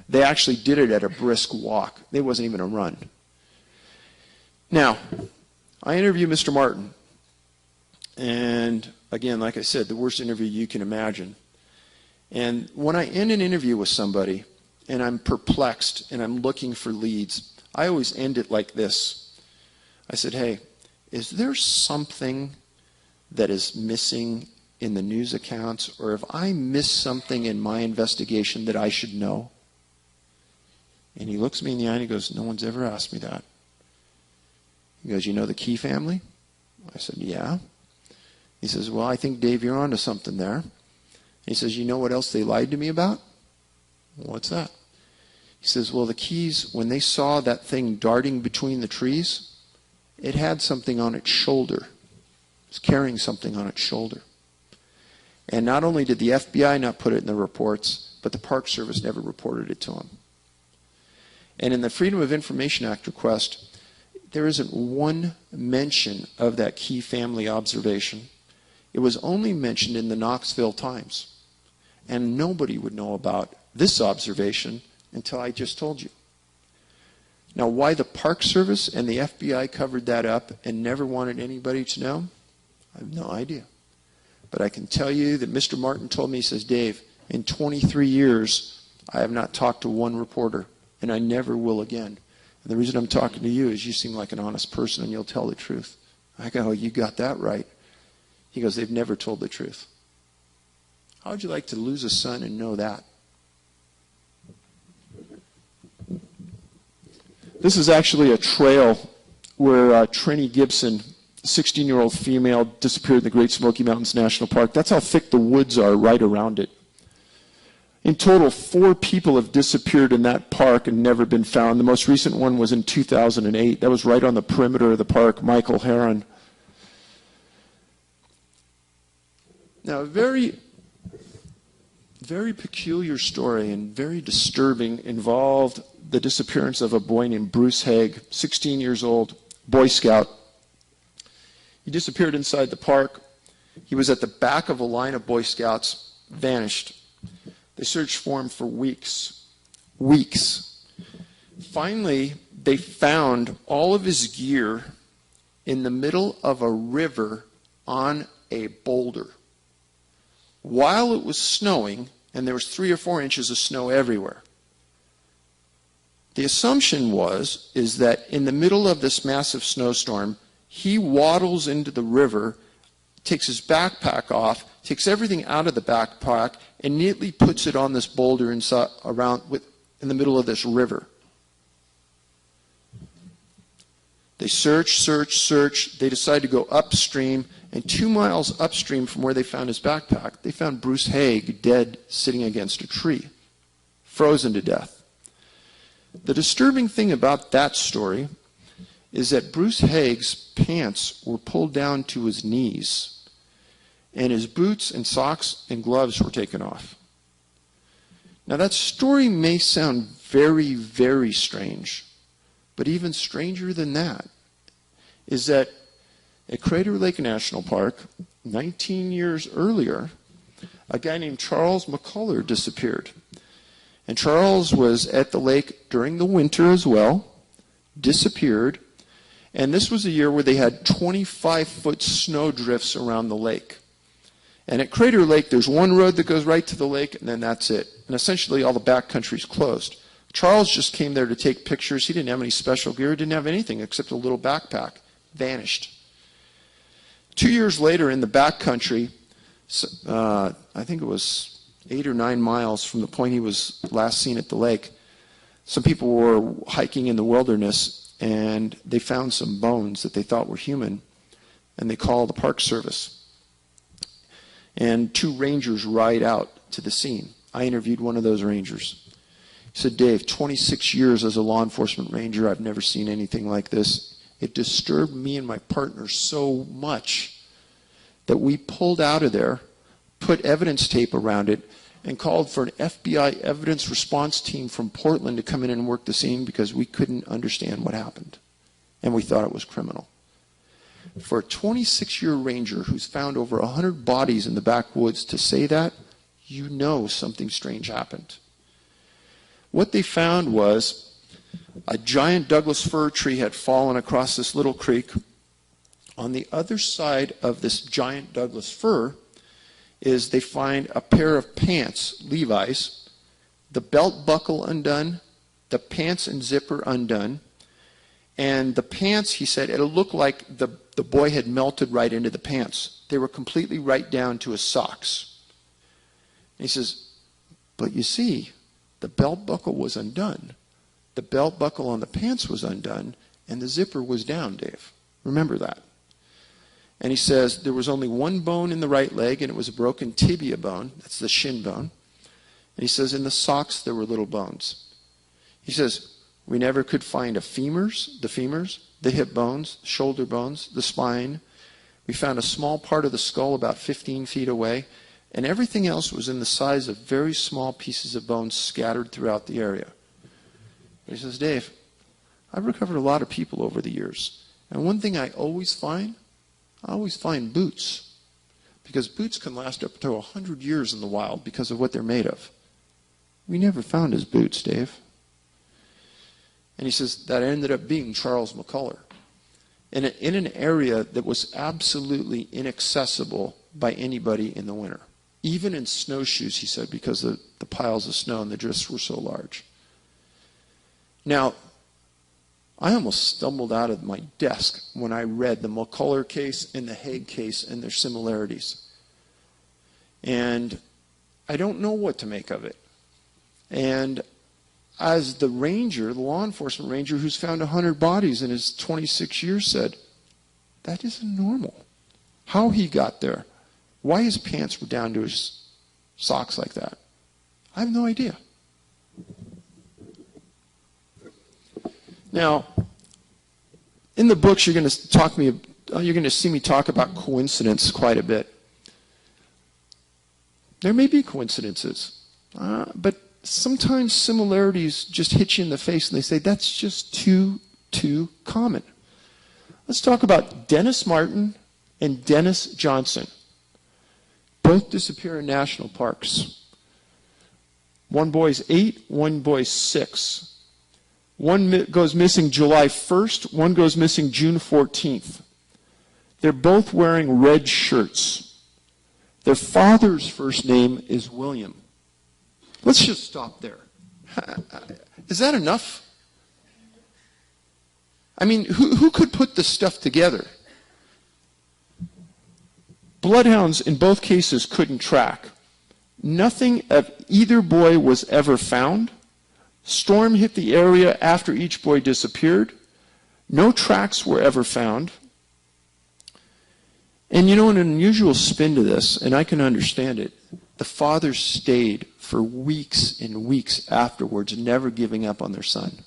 They actually did it at a brisk walk. It wasn't even a run. Now, I interviewed Mr. Martin. And again, like I said, the worst interview you can imagine. And when I end an interview with somebody, and I'm perplexed, and I'm looking for leads, I always end it like this. I said, hey, is there something that is missing in the news accounts, or have I missed something in my investigation that I should know? And he looks me in the eye and he goes, no one's ever asked me that. He goes, you know the Key family? I said, yeah. He says, well, I think, Dave, you're onto something there. He says, you know what else they lied to me about? What's that? He says, well, the Keys, when they saw that thing darting between the trees, it had something on its shoulder. It was carrying something on its shoulder. And not only did the FBI not put it in the reports, but the Park Service never reported it to them. And in the Freedom of Information Act request, there isn't one mention of that Key family observation. It was only mentioned in the Knoxville Times. And nobody would know about this observation until I just told you. Now, why the Park Service and the FBI covered that up and never wanted anybody to know, I have no idea. But I can tell you that Mr. Martin told me, he says, Dave, in 23 years, I have not talked to one reporter, and I never will again. And the reason I'm talking to you is you seem like an honest person and you'll tell the truth. I go, oh, you got that right. He goes, they've never told the truth. How would you like to lose a son and know that? This is actually a trail where Trini Gibson, 16-year-old female, disappeared in the Great Smoky Mountains National Park. That's how thick the woods are right around it. In total, 4 people have disappeared in that park and never been found. The most recent one was in 2008. That was right on the perimeter of the park, Michael Heron. Now, a very peculiar story and very disturbing involved the disappearance of a boy named Bruce Haig, 16 years old, Boy Scout. He disappeared inside the park. He was at the back of a line of Boy Scouts, vanished. They searched for him for weeks. Finally, they found all of his gear in the middle of a river on a boulder. While it was snowing, and there was 3 or 4 inches of snow everywhere. The assumption is that in the middle of this massive snowstorm, he waddles into the river, takes his backpack off, takes everything out of the backpack, and neatly puts it on this boulder in the middle of this river. They search. They decide to go upstream, and 2 miles upstream from where they found his backpack, they found Bruce Haig dead sitting against a tree, frozen to death. The disturbing thing about that story is that Bruce Haig's pants were pulled down to his knees, and his boots and socks and gloves were taken off. Now that story may sound very, very strange, but even stranger than that is that at Crater Lake National Park, 19 years earlier, a guy named Charles McCullough disappeared. And Charles was at the lake during the winter as well, disappeared, and this was a year where they had 25-foot snow drifts around the lake. And at Crater Lake, there's one road that goes right to the lake, and then that's it. And essentially all the back country's closed. Charles just came there to take pictures. He didn't have any special gear, didn't have anything except a little backpack. Vanished. 2 years later in the back country, I think it was 8 or 9 miles from the point he was last seen at the lake, some people were hiking in the wilderness and they found some bones that they thought were human, and they called the Park Service. And 2 rangers ride out to the scene. I interviewed one of those rangers. He said, "Dave, 26 years as a law enforcement ranger, I've never seen anything like this. It disturbed me and my partner so much that we pulled out of there, put evidence tape around it, and called for an FBI evidence response team from Portland to come in and work the scene because we couldn't understand what happened. And we thought it was criminal." For a 26-year ranger who's found over 100 bodies in the backwoods to say that, you know something strange happened. What they found was a giant Douglas fir tree had fallen across this little creek. On the other side of this giant Douglas fir is they find a pair of pants, Levi's, the belt buckle undone, the pants and zipper undone, and the pants, he said, it looked like the boy had melted right into the pants. They were completely right down to his socks. And he says, but you see, the belt buckle was undone. The belt buckle on the pants was undone, and the zipper was down, Dave. Remember that. And he says there was only one bone in the right leg, and it was a broken tibia bone. That's the shin bone. And he says in the socks there were little bones. He says we never could find the femurs, the hip bones, shoulder bones, the spine. We found a small part of the skull about 15 feet away, and everything else was in the size of very small pieces of bone scattered throughout the area. He says, Dave, I've recovered a lot of people over the years, and one thing I always find boots, because boots can last up to 100 years in the wild because of what they're made of. We never found his boots, Dave. And he says that ended up being Charles McCullough in an area that was absolutely inaccessible by anybody in the winter. Even in snowshoes, he said, because the piles of snow and the drifts were so large. Now, I almost stumbled out of my desk when I read the McCullough case and the Haig case and their similarities. And I don't know what to make of it. And as the ranger, the law enforcement ranger who's found 100 bodies in his 26 years said, that isn't normal. How he got there, why his pants were down to his socks like that, I have no idea. Now, in the books, you're going to see me talk about coincidence quite a bit. There may be coincidences, but sometimes similarities just hit you in the face and they say, that's just too common. Let's talk about Dennis Martin and Dennis Johnson. Both disappear in national parks. One boy's 8, one boy's 6. One goes missing July 1st, one goes missing June 14th. They're both wearing red shirts. Their father's first name is William. Let's just stop there. Is that enough? I mean, who could put this stuff together? Bloodhounds in both cases couldn't track. Nothing of either boy was ever found. Storm hit the area after each boy disappeared. No tracks were ever found. And you know, an unusual spin to this, and I can understand it, the fathers stayed for weeks and weeks afterwards, never giving up on their son.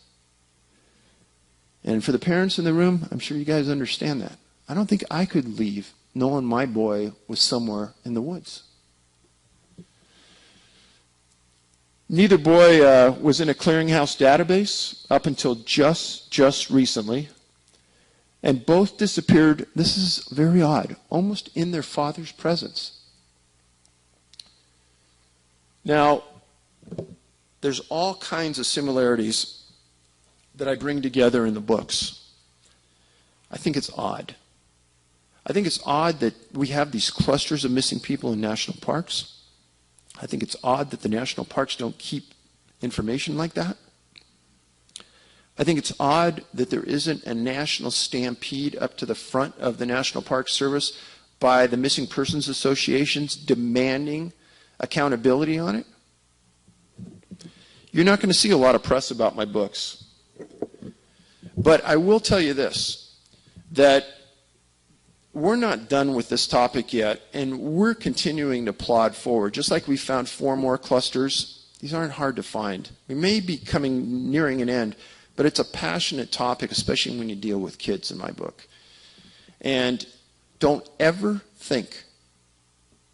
And for the parents in the room, I'm sure you guys understand that. I don't think I could leave knowing my boy was somewhere in the woods. Neither boy was in a clearinghouse database up until just recently. And both disappeared, this is very odd, almost in their father's presence. Now, there's all kinds of similarities that I bring together in the books. I think it's odd. I think it's odd that we have these clusters of missing people in national parks. I think it's odd that the national parks don't keep information like that. I think it's odd that there isn't a national stampede up to the front of the National Park Service by the missing persons associations demanding accountability on it. You're not going to see a lot of press about my books. But I will tell you this, that we're not done with this topic yet, and we're continuing to plod forward. Just like we found 4 more clusters, these aren't hard to find. We may be nearing an end, but it's a passionate topic, especially when you deal with kids in my book. And don't ever think,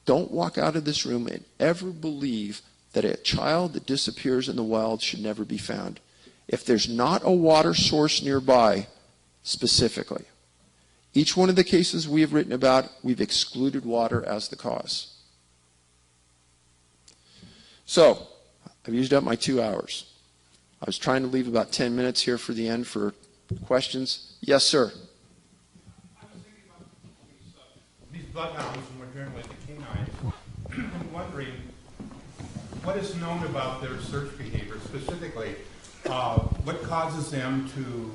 don't walk out of this room and ever believe that a child that disappears in the wild should never be found. If there's not a water source nearby, specifically, each one of the cases we have written about, we've excluded water as the cause. So, I've used up my 2 hours. I was trying to leave about 10 minutes here for the end for questions. Yes, sir. I was thinking about these bloodhounds, and we're dealing with the canines. I'm wondering what is known about their search behavior, specifically what causes them to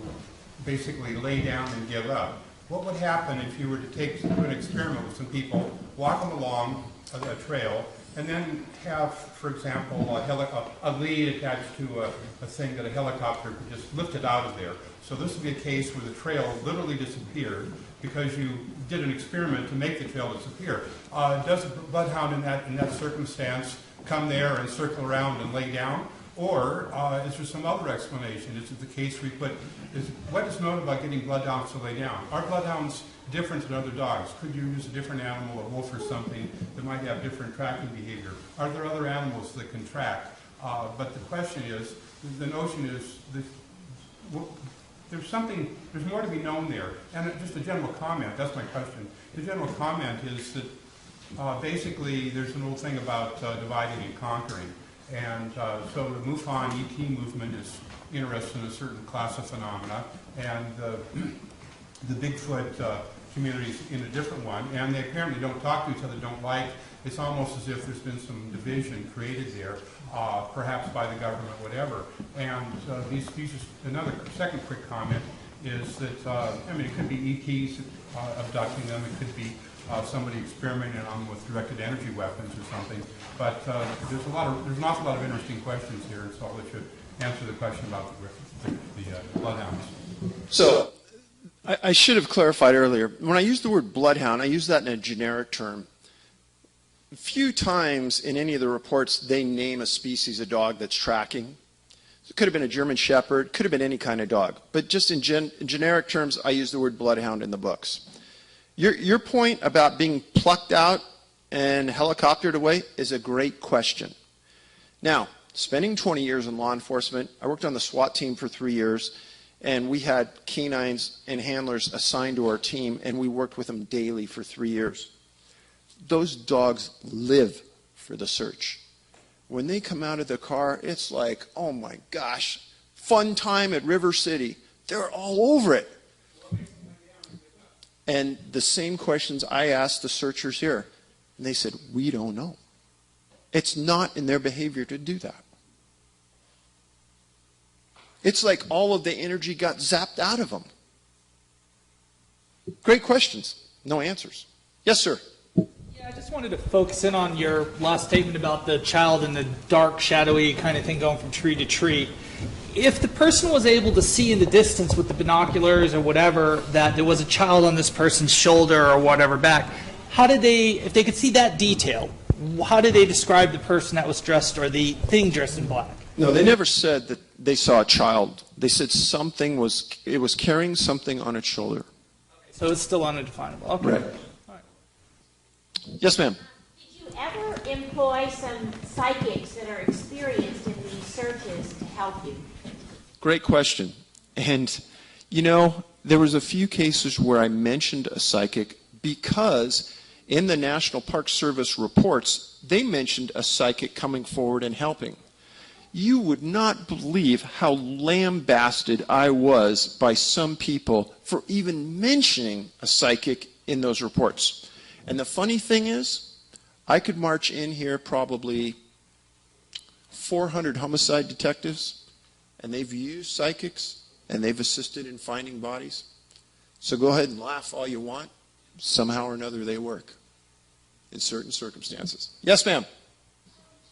basically lay down and give up. What would happen if you were to do an experiment with some people, walk them along a trail, and then have, for example, a lead attached to a thing that a helicopter could just lift it out of there. So this would be a case where the trail literally disappeared because you did an experiment to make the trail disappear. Does a bloodhound in that circumstance come there and circle around and lay down? Or is there some other explanation? Is it the case what is known about getting bloodhounds to lay down? Are bloodhounds different than other dogs? Could you use a different animal, a wolf or something, that might have different tracking behavior? Are there other animals that can track? But the question is, the notion is, there's more to be known there. And just a general comment, that's my question. The general comment is that basically there's an old thing about dividing and conquering. And so the MUFON ET movement is interested in a certain class of phenomena, and the Bigfoot community is in a different one, and they apparently don't talk to each other, don't like. It's almost as if there's been some division created there, perhaps by the government, whatever. And another second quick comment is that, it could be ETs abducting them, it could be somebody experimenting on them with directed energy weapons or something. But there's an awful lot of interesting questions here, and so I'll let you answer the question about the bloodhounds. So I should have clarified earlier. When I use the word bloodhound, I use that in a generic term. Few times in any of the reports they name a species of dog that's tracking. It could have been a German Shepherd, could have been any kind of dog. But just in generic terms, I use the word bloodhound in the books. Your point about being plucked out and helicoptered away is a great question. Now, spending 20 years in law enforcement, I worked on the SWAT team for 3 years, and we had canines and handlers assigned to our team, and we worked with them daily for 3 years. Those dogs live for the search. When they come out of the car, it's like, oh my gosh, fun time at River City. They're all over it. And the same questions I asked the searchers here. And they said, we don't know. It's not in their behavior to do that. It's like all of the energy got zapped out of them. Great questions. No answers. Yes, sir. I just wanted to focus in on your last statement about the child and the dark, shadowy kind of thing going from tree to tree. If the person was able to see in the distance with the binoculars or whatever that there was a child on this person's shoulder or whatever back, how did they, if they could see that detail, how did they describe the person that was dressed or the thing dressed in black? No, they never said that they saw a child. They said it was carrying something on its shoulder. Okay, so it's still undefinable. Okay. Right. Yes, ma'am. Did you ever employ some psychics that are experienced in these searches to help you? Great question. And, there was a few cases where I mentioned a psychic because in the National Park Service reports, they mentioned a psychic coming forward and helping. You would not believe how lambasted I was by some people for even mentioning a psychic in those reports. And the funny thing is, I could march in here probably 400 homicide detectives, and they've used psychics, and they've assisted in finding bodies. So go ahead and laugh all you want. Somehow or another, they work in certain circumstances. Yes, ma'am.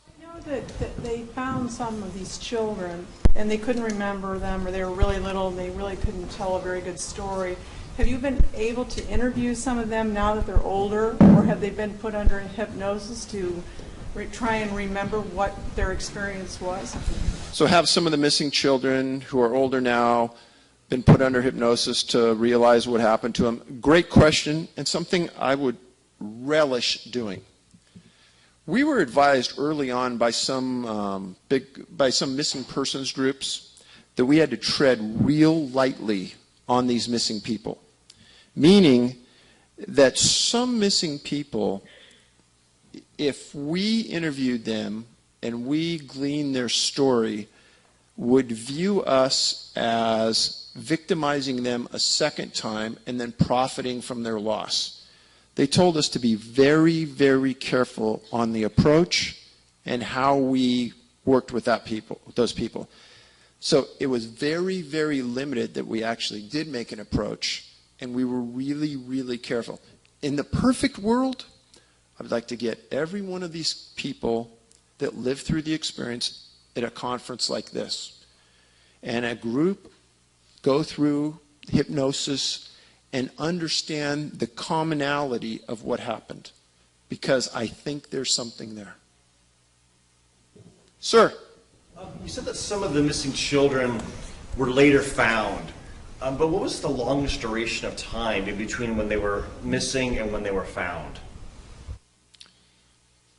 I know that they found some of these children, and they couldn't remember them, or they were really little, and they really couldn't tell a very good story. Have you been able to interview some of them now that they're older, or have they been put under hypnosis to try and remember what their experience was? So have some of the missing children who are older now been put under hypnosis to realize what happened to them? Great question, and something I would relish doing. We were advised early on by some missing persons groups that we had to tread real lightly on these missing people, meaning that some missing people, if we interviewed them and we gleaned their story, would view us as victimizing them a second time and then profiting from their loss. They told us to be very, very careful on the approach and how we worked with those people. So it was very, very limited that we actually did make an approach, and we were really, really careful. In the perfect world, I would like to get every one of these people that lived through the experience at a conference like this, and a group go through hypnosis and understand the commonality of what happened, because I think there's something there. Sir? You said that some of the missing children were later found, but what was the longest duration of time in between when they were missing and when they were found?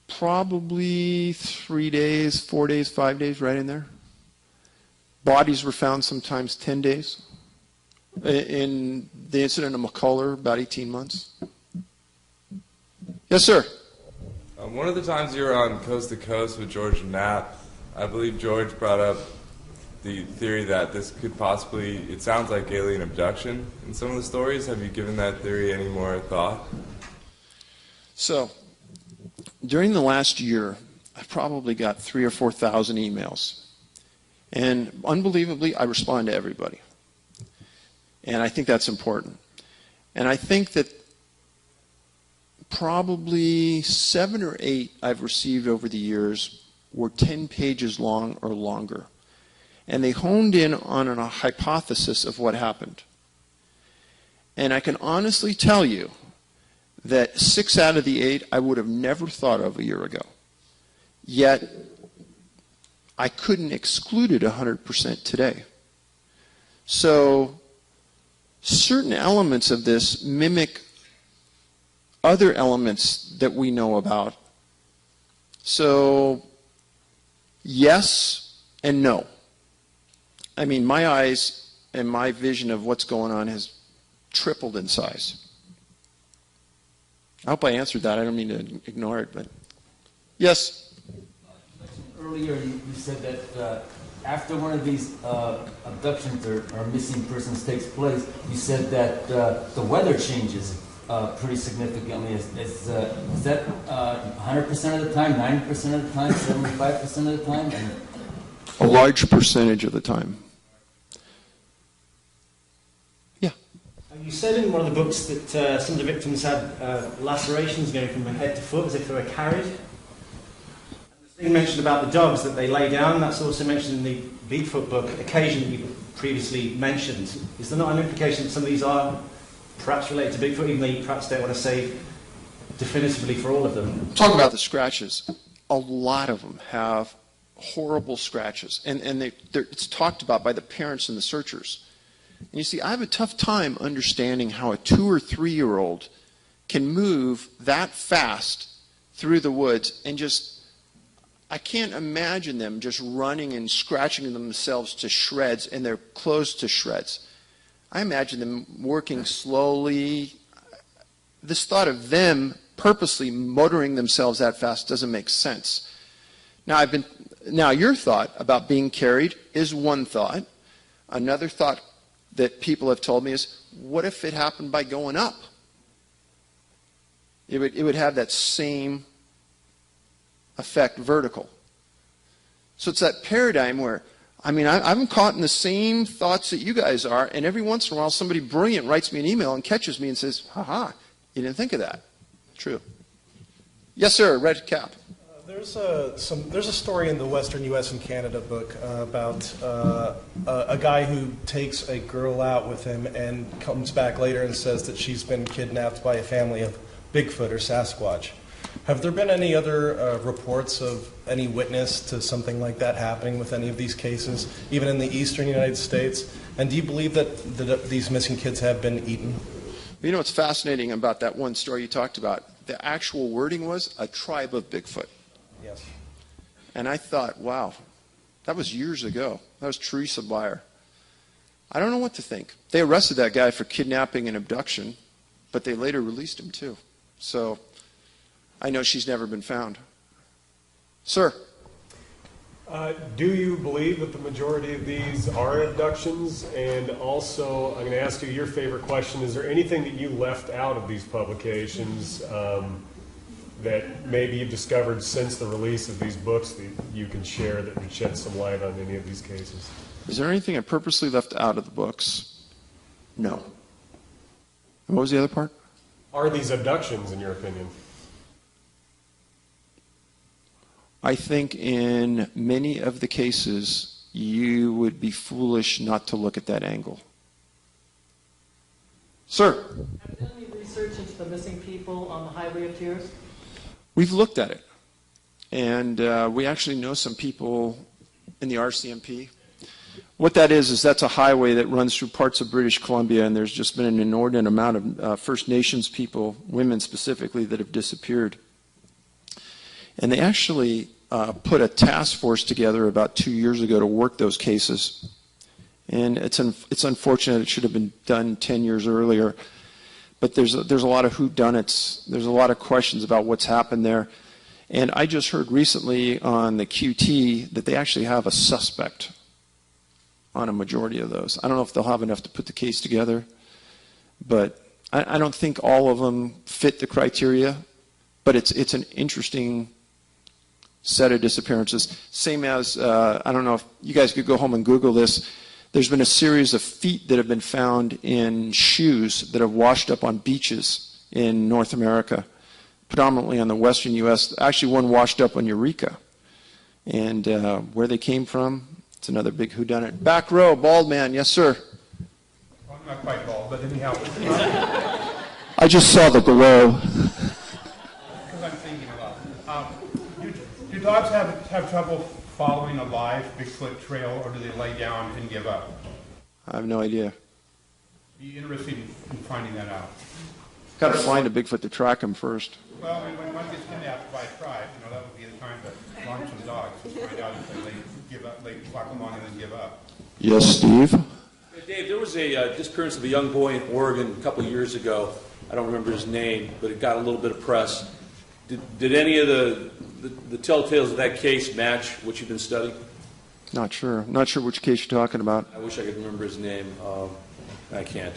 Probably 3 days, 4 days, 5 days, right in there. Bodies were found sometimes 10 days. In the incident of McCullough, about 18 months. Yes, sir. One of the times you were on Coast to Coast with George and Nat, I believe George brought up the theory that this could possibly, it sounds like alien abduction in some of the stories. Have you given that theory any more thought? So, during the last year, I've probably got 3,000 or 4,000 emails. And unbelievably, I respond to everybody. And I think that's important. And I think that probably 7 or 8 I've received over the years were 10 pages long or longer. And they honed in on a hypothesis of what happened. And I can honestly tell you that 6 out of the 8 I would have never thought of a year ago. Yet, I couldn't exclude it 100% today. So, certain elements of this mimic other elements that we know about. So, yes and no. I mean, my eyes and my vision of what's going on has tripled in size. I hope I answered that. I don't mean to ignore it, but yes. Earlier, you said that after one of these abductions or missing persons takes place, you said that the weather changes pretty significantly. Is that 100% of the time, 90% of the time, 75% of the time? A large percentage of the time. Yeah. You said in one of the books that some of the victims had lacerations going from head to foot as if they were carried. You mentioned about the dogs that they lay down. That's also mentioned in the Bigfoot book, occasion that you previously mentioned. Is there not an implication that some of these are perhaps related to Bigfoot, even though you perhaps don't want to say definitively for all of them? Talking about the scratches, a lot of them have horrible scratches, and it's talked about by the parents and the searchers. And you see, I have a tough time understanding how a 2 or 3-year-old can move that fast through the woods and just, I can't imagine them just running and scratching themselves to shreds and their clothes to shreds. I imagine them working slowly. This thought of them purposely motoring themselves that fast doesn't make sense. Now your thought about being carried is one thought. Another thought that people have told me is, what if it happened by going up? It would have that same effect vertical. So it's that paradigm where, I'm caught in the same thoughts that you guys are, and every once in a while somebody brilliant writes me an email and catches me and says, haha, you didn't think of that. True. Yes, sir, red cap. There's a story in the Western U.S. and Canada book about a guy who takes a girl out with him and comes back later and says that she's been kidnapped by a family of Bigfoot or Sasquatch. Have there been any other reports of any witness to something like that happening with any of these cases, even in the eastern United States? And do you believe that these missing kids have been eaten? You know what's fascinating about that one story you talked about? The actual wording was a tribe of Bigfoot. Yes. And I thought, wow, that was years ago. That was Teresa Byer. I don't know what to think. They arrested that guy for kidnapping and abduction, but they later released him too. So I know she's never been found. Sir? Do you believe that the majority of these are abductions? And also, I'm going to ask you your favorite question. Is there anything that you left out of these publications that maybe you've discovered since the release of these books that you can share that would shed some light on any of these cases? Is there anything I purposely left out of the books? No. And what was the other part? Are these abductions, in your opinion? I think in many of the cases, you would be foolish not to look at that angle. Sir? Have you done any research into the missing people on the Highway of Tears? We've looked at it. And we actually know some people in the RCMP. What that is that's a highway that runs through parts of British Columbia, and there's just been an inordinate amount of First Nations people, women specifically, that have disappeared. And they actually put a task force together about 2 years ago to work those cases. And it's unfortunate. It should have been done 10 years earlier. But there's a lot of whodunits. There's a lot of questions about what's happened there. And I just heard recently on the QT that they actually have a suspect on a majority of those. I don't know if they'll have enough to put the case together. But I don't think all of them fit the criteria. But it's an interesting set of disappearances. Same as, I don't know if you guys could go home and Google this. There's been a series of feet that have been found in shoes that have washed up on beaches in North America. predominantly on the western U.S. Actually, one washed up on Eureka. And where they came from, it's another big whodunit. Back row, bald man. Yes, sir. Well, I'm not quite bald, but anyhow. I just saw the glow. Because I'm thinking about do dogs have trouble following a live Bigfoot trail, or do they lay down and give up? I have no idea. Be interested in finding that out. Got to find a Bigfoot to track him first. Well, when one gets kidnapped by a tribe, that would be the time to launch some dogs to find out if they give up, they walk along and then give up. Yes, Steve? Dave, there was a disappearance of a young boy in Oregon a couple of years ago. I don't remember his name, but it got a little bit of press. Did any of the telltales of that case match what you've been studying? Not sure. Not sure which case you're talking about. I wish I could remember his name. I can't.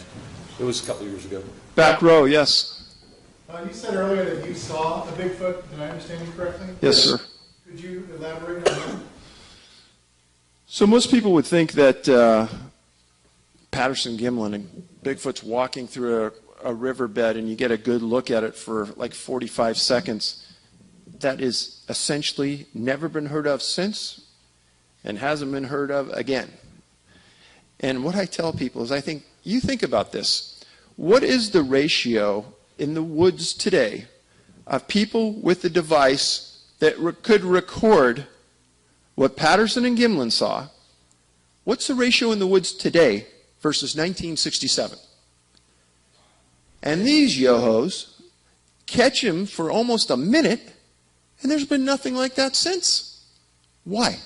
It was a couple of years ago. Back row, yes. You said earlier that you saw a Bigfoot. Did I understand you correctly? Yes, sir. Could you elaborate on that? So most people would think that Patterson-Gimlin and Bigfoot's walking through a riverbed and you get a good look at it for like 45 seconds. That is essentially never been heard of since and hasn't been heard of again. And what I tell people is you think about this. What is the ratio in the woods today of people with a device that could record what Patterson and Gimlin saw? What's the ratio in the woods today versus 1967? And these yo-hos catch him for almost a minute, and there's been nothing like that since. Why?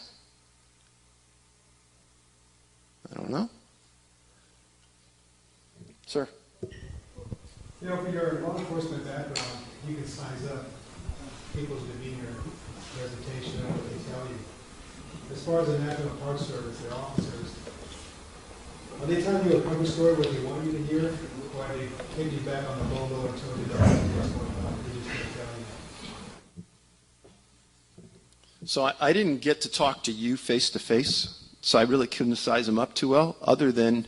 I don't know. Sir? For your law enforcement background, you can size up people's demeanor, presentation, and what they tell you. As far as the National Park Service, their officers, are they telling you a cover story what they want you to hear, or are they taking you back on the low and telling you that's what's going on? They're just going to tell you. So I didn't get to talk to you face to face, so I really couldn't size him up too well, other than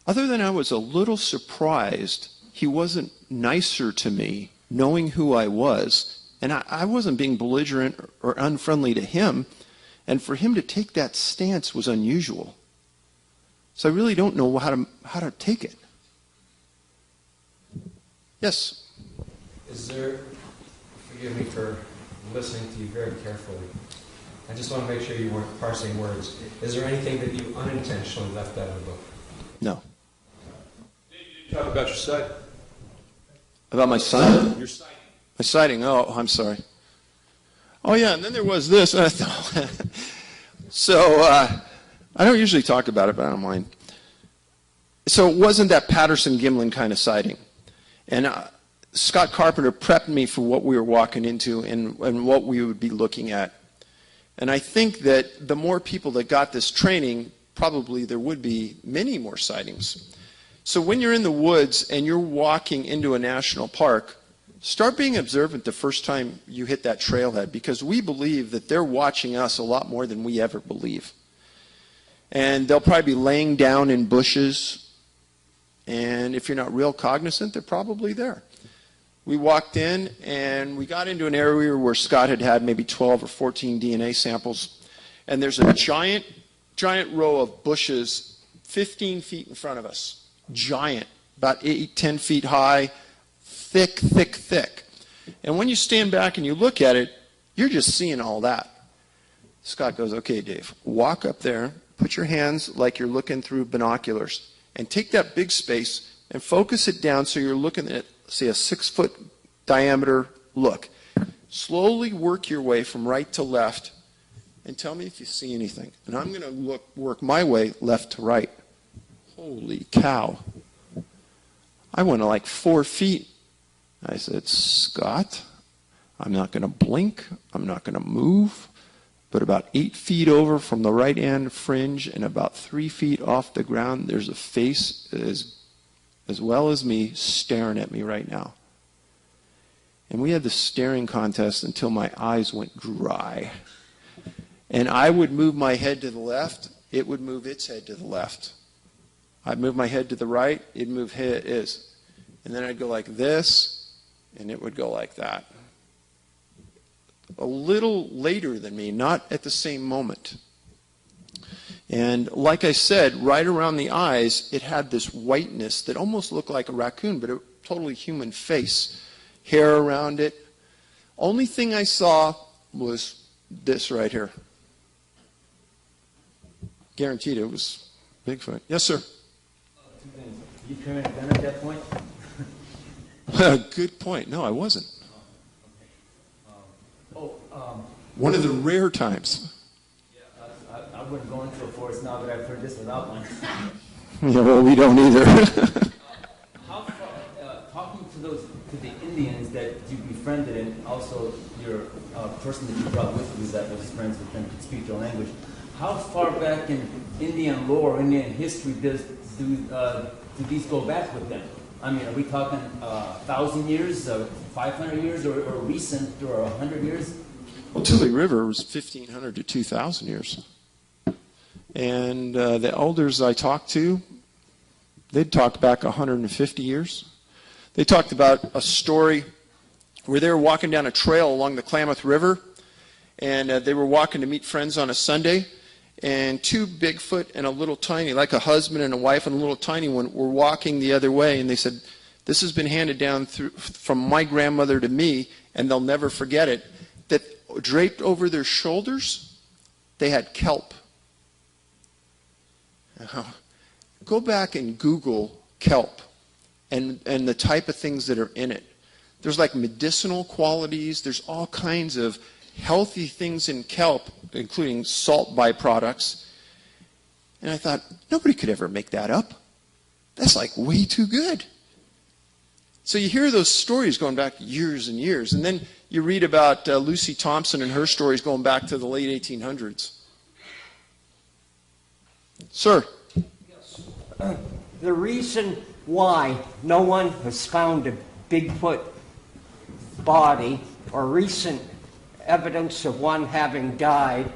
I was a little surprised he wasn't nicer to me, knowing who I was. And I wasn't being belligerent or unfriendly to him. And for him to take that stance was unusual. So I really don't know how to take it. Yes? Is there, forgive me for listening to you very carefully, I just want to make sure you weren't parsing words. Is there anything that you unintentionally left out of the book? No. Talk about your sight. About my son? Your sight. My sighting. Oh, I'm sorry. Oh, yeah, and then there was this. So I don't usually talk about it, but I don't mind. So it wasn't that Patterson-Gimlin kind of sighting. And Scott Carpenter prepped me for what we were walking into and what we would be looking at. And I think that the more people that got this training, probably there would be many more sightings. So when you're in the woods and you're walking into a national park, start being observant the first time you hit that trailhead, because we believe that they're watching us a lot more than we ever believe. And they'll probably be laying down in bushes, and if you're not real cognizant, they're probably there. We walked in and we got into an area where Scott had maybe 12 or 14 DNA samples, and there's a giant row of bushes 15 feet in front of us. Giant, about 8-10 feet high, thick, thick, thick. And when you stand back and you look at it, you're just seeing all that. Scott goes, okay, Dave, walk up there, put your hands like you're looking through binoculars, and take that big space and focus it down so you're looking at, say, a 6-foot diameter look. Slowly work your way from right to left and tell me if you see anything. And I'm going to work my way left to right. Holy cow. I went like 4 feet. I said, Scott, I'm not going to blink. I'm not going to move. But about 8 feet over from the right hand fringe and about 3 feet off the ground, there's a face as well as me staring at me right now. And we had this staring contest until my eyes went dry. And I would move my head to the left. It would move its head to the left. I'd move my head to the right, it'd move his. and then I'd go like this, and it would go like that. A little later than me, not at the same moment. And like I said, right around the eyes, it had this whiteness that almost looked like a raccoon, but a totally human face. Hair around it. Only thing I saw was this right here. Guaranteed it was Bigfoot. Yes, sir. Two things. You carrying a gun at that point? Good point. No, I wasn't. Oh, One of the rare times. I wouldn't go into a forest now that I've heard this without one. Yeah, well, we don't either. How far, talking to the Indians that you befriended, and also your person that you brought with you that was friends with them, could speak your language, how far back in Indian lore, Indian history, do these go back with them? I mean, are we talking 1,000 years, 500 years, or recent, or 100 years? Well, Tule River was 1,500 to 2,000 years. And the elders I talked to, they'd talk back 150 years. They talked about a story where they were walking down a trail along the Klamath River, and they were walking to meet friends on a Sunday, and two Bigfoot and a little tiny, like a husband and a wife and a little tiny one, were walking the other way, and they said, this has been handed down from my grandmother to me, and they'll never forget it, that draped over their shoulders, they had kelp. Go back and Google kelp and the type of things that are in it. There's like medicinal qualities. There's all kinds of healthy things in kelp, including salt byproducts. And I thought, nobody could ever make that up. That's like way too good. So you hear those stories going back years and years. And then you read about Lucy Thompson and her stories going back to the late 1800s. Sir. Yes. The reason why no one has found a Bigfoot body or recent evidence of one having died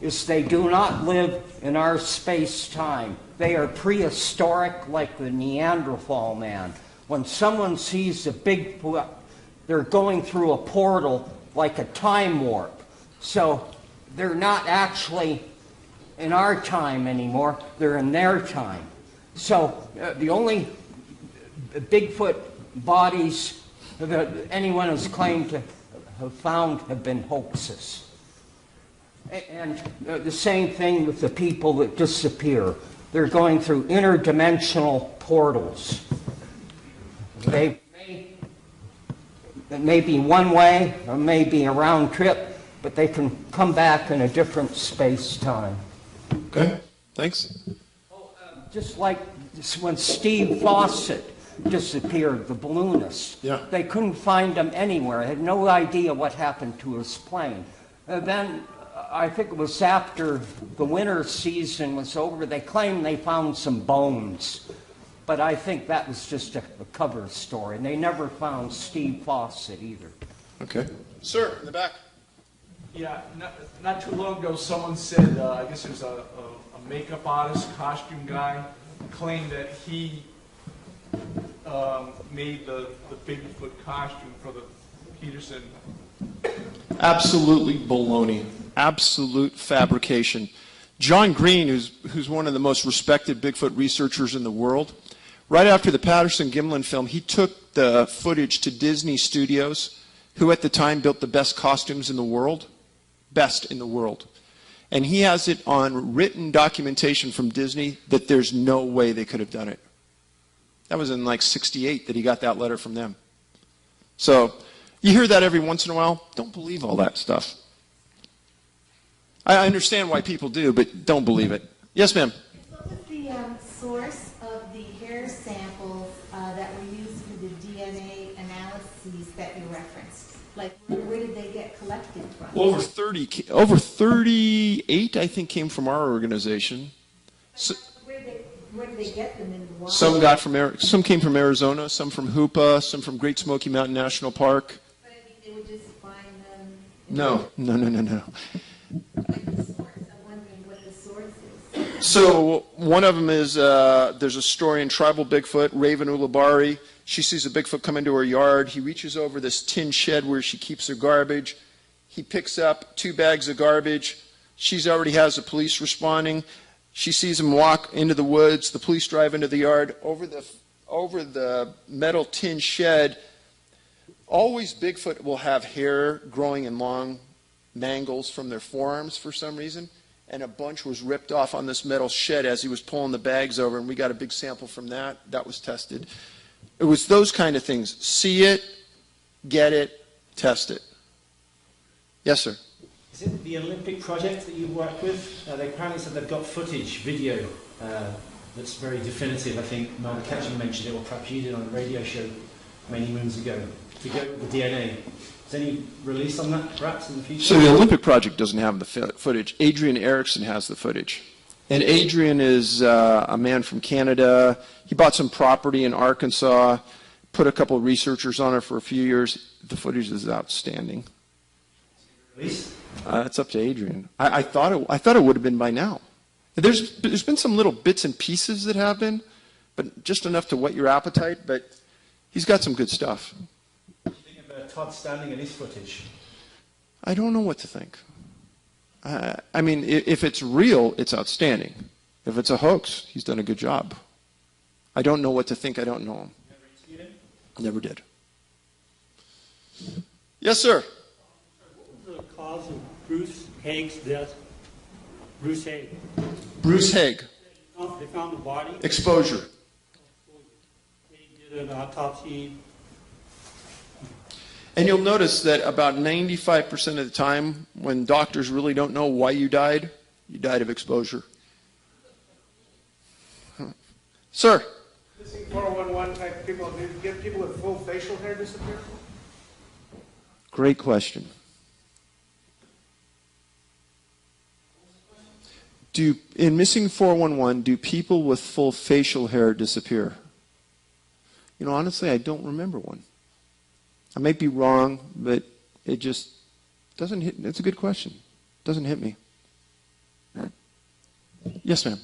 is they do not live in our space-time. They are prehistoric like the Neanderthal man. When someone sees a Bigfoot, they're going through a portal like a time warp. So they're not actually in our time anymore, they're in their time. So the only Bigfoot bodies that anyone has claimed to have found have been hoaxes. And the same thing with the people that disappear. They're going through interdimensional portals. It may be one way, or may be a round trip, but they can come back in a different space-time. Okay, thanks. Just like when Steve Fawcett disappeared, the balloonist. Yeah. They couldn't find him anywhere. They had no idea what happened to his plane. Then, I think it was after the winter season was over, they claimed they found some bones. But I think that was just a cover story. And they never found Steve Fawcett either. Okay. Sir, in the back. Yeah, not too long ago, someone said, I guess there's a makeup artist, costume guy, claimed that he made the Bigfoot costume for the Peterson. Absolutely baloney. Absolute fabrication. John Green, who's one of the most respected Bigfoot researchers in the world, right after the Patterson-Gimlin film, he took the footage to Disney Studios, who at the time built the best costumes in the world. Best in the world. And he has it on written documentation from Disney that there's no way they could have done it. That was in like '68 that he got that letter from them. So you hear that every once in a while. Don't believe all that stuff. I understand why people do, but don't believe it. Yes, ma'am. What was the source of the hair samples that were used for the DNA analyses that you referenced? Like, where did they get collected from? Well, over 38, I think, came from our organization. So, where did they get them in the wild? some came from Arizona, some from Hoopa, some from Great Smoky Mountain National Park. But I think they would just find them. No. Like the source. I'm wondering what the source is. So one of them is there's a story in Tribal Bigfoot, Raven Ulibarri. She sees a Bigfoot come into her yard. He reaches over this tin shed where she keeps her garbage. He picks up 2 bags of garbage. She already has the police responding. She sees him walk into the woods. The police drive into the yard. Over the metal tin shed, always Bigfoot will have hair growing in long mangles from their forearms for some reason. And a bunch was ripped off on this metal shed as he was pulling the bags over, and we got a big sample from that. That was tested. It was those kind of things. See it, get it, test it. Yes, sir. Is it the Olympic project that you work with? They apparently said they've got footage, video, that's very definitive. I think Mel Ketchum mentioned it, or perhaps you did on a radio show many moons ago, to go with the DNA. Is any release on that, perhaps, in the future? So the Olympic project doesn't have the footage. Adrian Erickson has the footage. And Adrian is a man from Canada. He bought some property in Arkansas, put a couple of researchers on it for a few years. The footage is outstanding. Release? It's up to Adrian. I thought it would have been by now. There's been some little bits and pieces that have been, but just enough to whet your appetite. But he's got some good stuff. What do you think of Todd Standing and his footage? I don't know what to think. I mean, if it's real, it's outstanding. If it's a hoax, he's done a good job. I don't know what to think. I don't know him. Never interviewed him? Never did. Yes, sir. What was the cause of Bruce Haig's death? Bruce Haig. Bruce Haig. They found the body. Exposure. They did an autopsy. And you'll notice that about 95% of the time, when doctors really don't know why you died of exposure. Sir? Missing 411 type people, do you get people with full facial hair disappear? Great question. In missing 411, do people with full facial hair disappear? You know, honestly, I don't remember one. I might be wrong, but it just doesn't hit. It's a good question. Doesn't hit me. Yes, ma'am.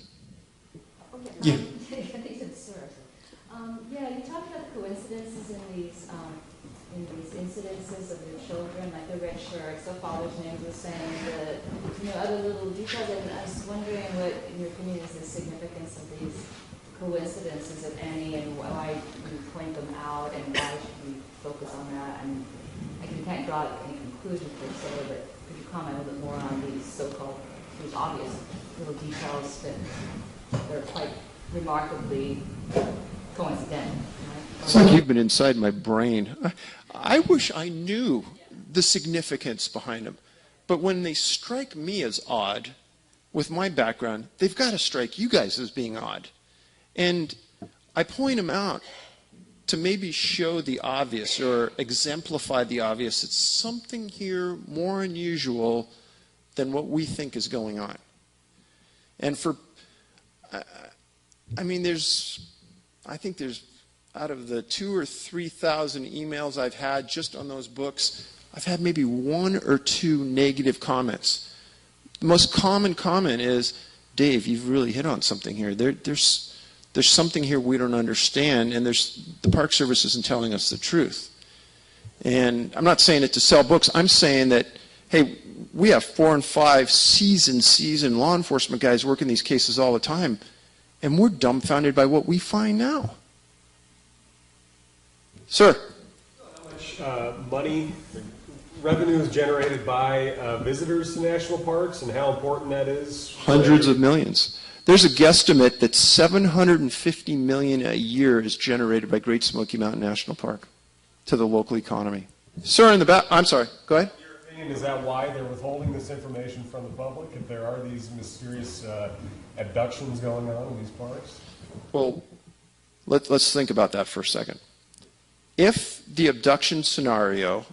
Okay. Yeah. I think it's sir. Yeah, you talked about the coincidences in these incidences of the children, like the red shirts, the father's names were saying, the other little details. And I was wondering what, in your opinion, is the significance of these coincidences, if any, and why you point them out, and why should we focus on that? And you can't draw any conclusion per se, but could you comment a little bit more on these so-called, these obvious little details that are quite remarkably coincidental? It's like you've been inside my brain. I wish I knew the significance behind them. But when they strike me as odd, with my background, they've got to strike you guys as being odd. And I point them out to maybe show the obvious or exemplify the obvious. It's something here more unusual than what we think is going on. And I think there's, out of the 2,000 or 3,000 emails I've had just on those books, I've had maybe 1 or 2 negative comments. The most common comment is, Dave, you've really hit on something here. There's something here we don't understand, and the Park Service isn't telling us the truth. And I'm not saying it to sell books. I'm saying that, hey, we have 4 and 5 seasoned law enforcement guys working these cases all the time, and we're dumbfounded by what we find now. Sir? How much money, revenue is generated by visitors to national parks, and how important that is? Hundreds of millions. There's a guesstimate that $750 million a year is generated by Great Smoky Mountain National Park to the local economy. Sir, in the back, I'm sorry, go ahead. In your opinion, is that why they're withholding this information from the public, if there are these mysterious abductions going on in these parks? Well, let's think about that for a second. If the abduction scenario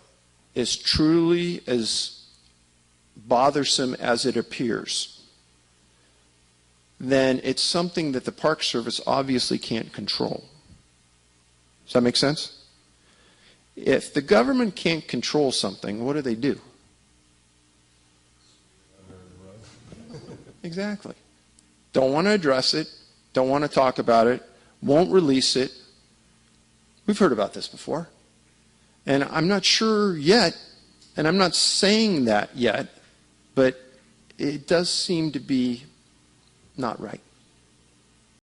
is truly as bothersome as it appears, then it's something that the Park Service obviously can't control. Does that make sense? If the government can't control something, what do? Exactly. don't want to address it, don't want to talk about it, won't release it. We've heard about this before. And I'm not sure yet, and I'm not saying that yet, but it does seem to be not right.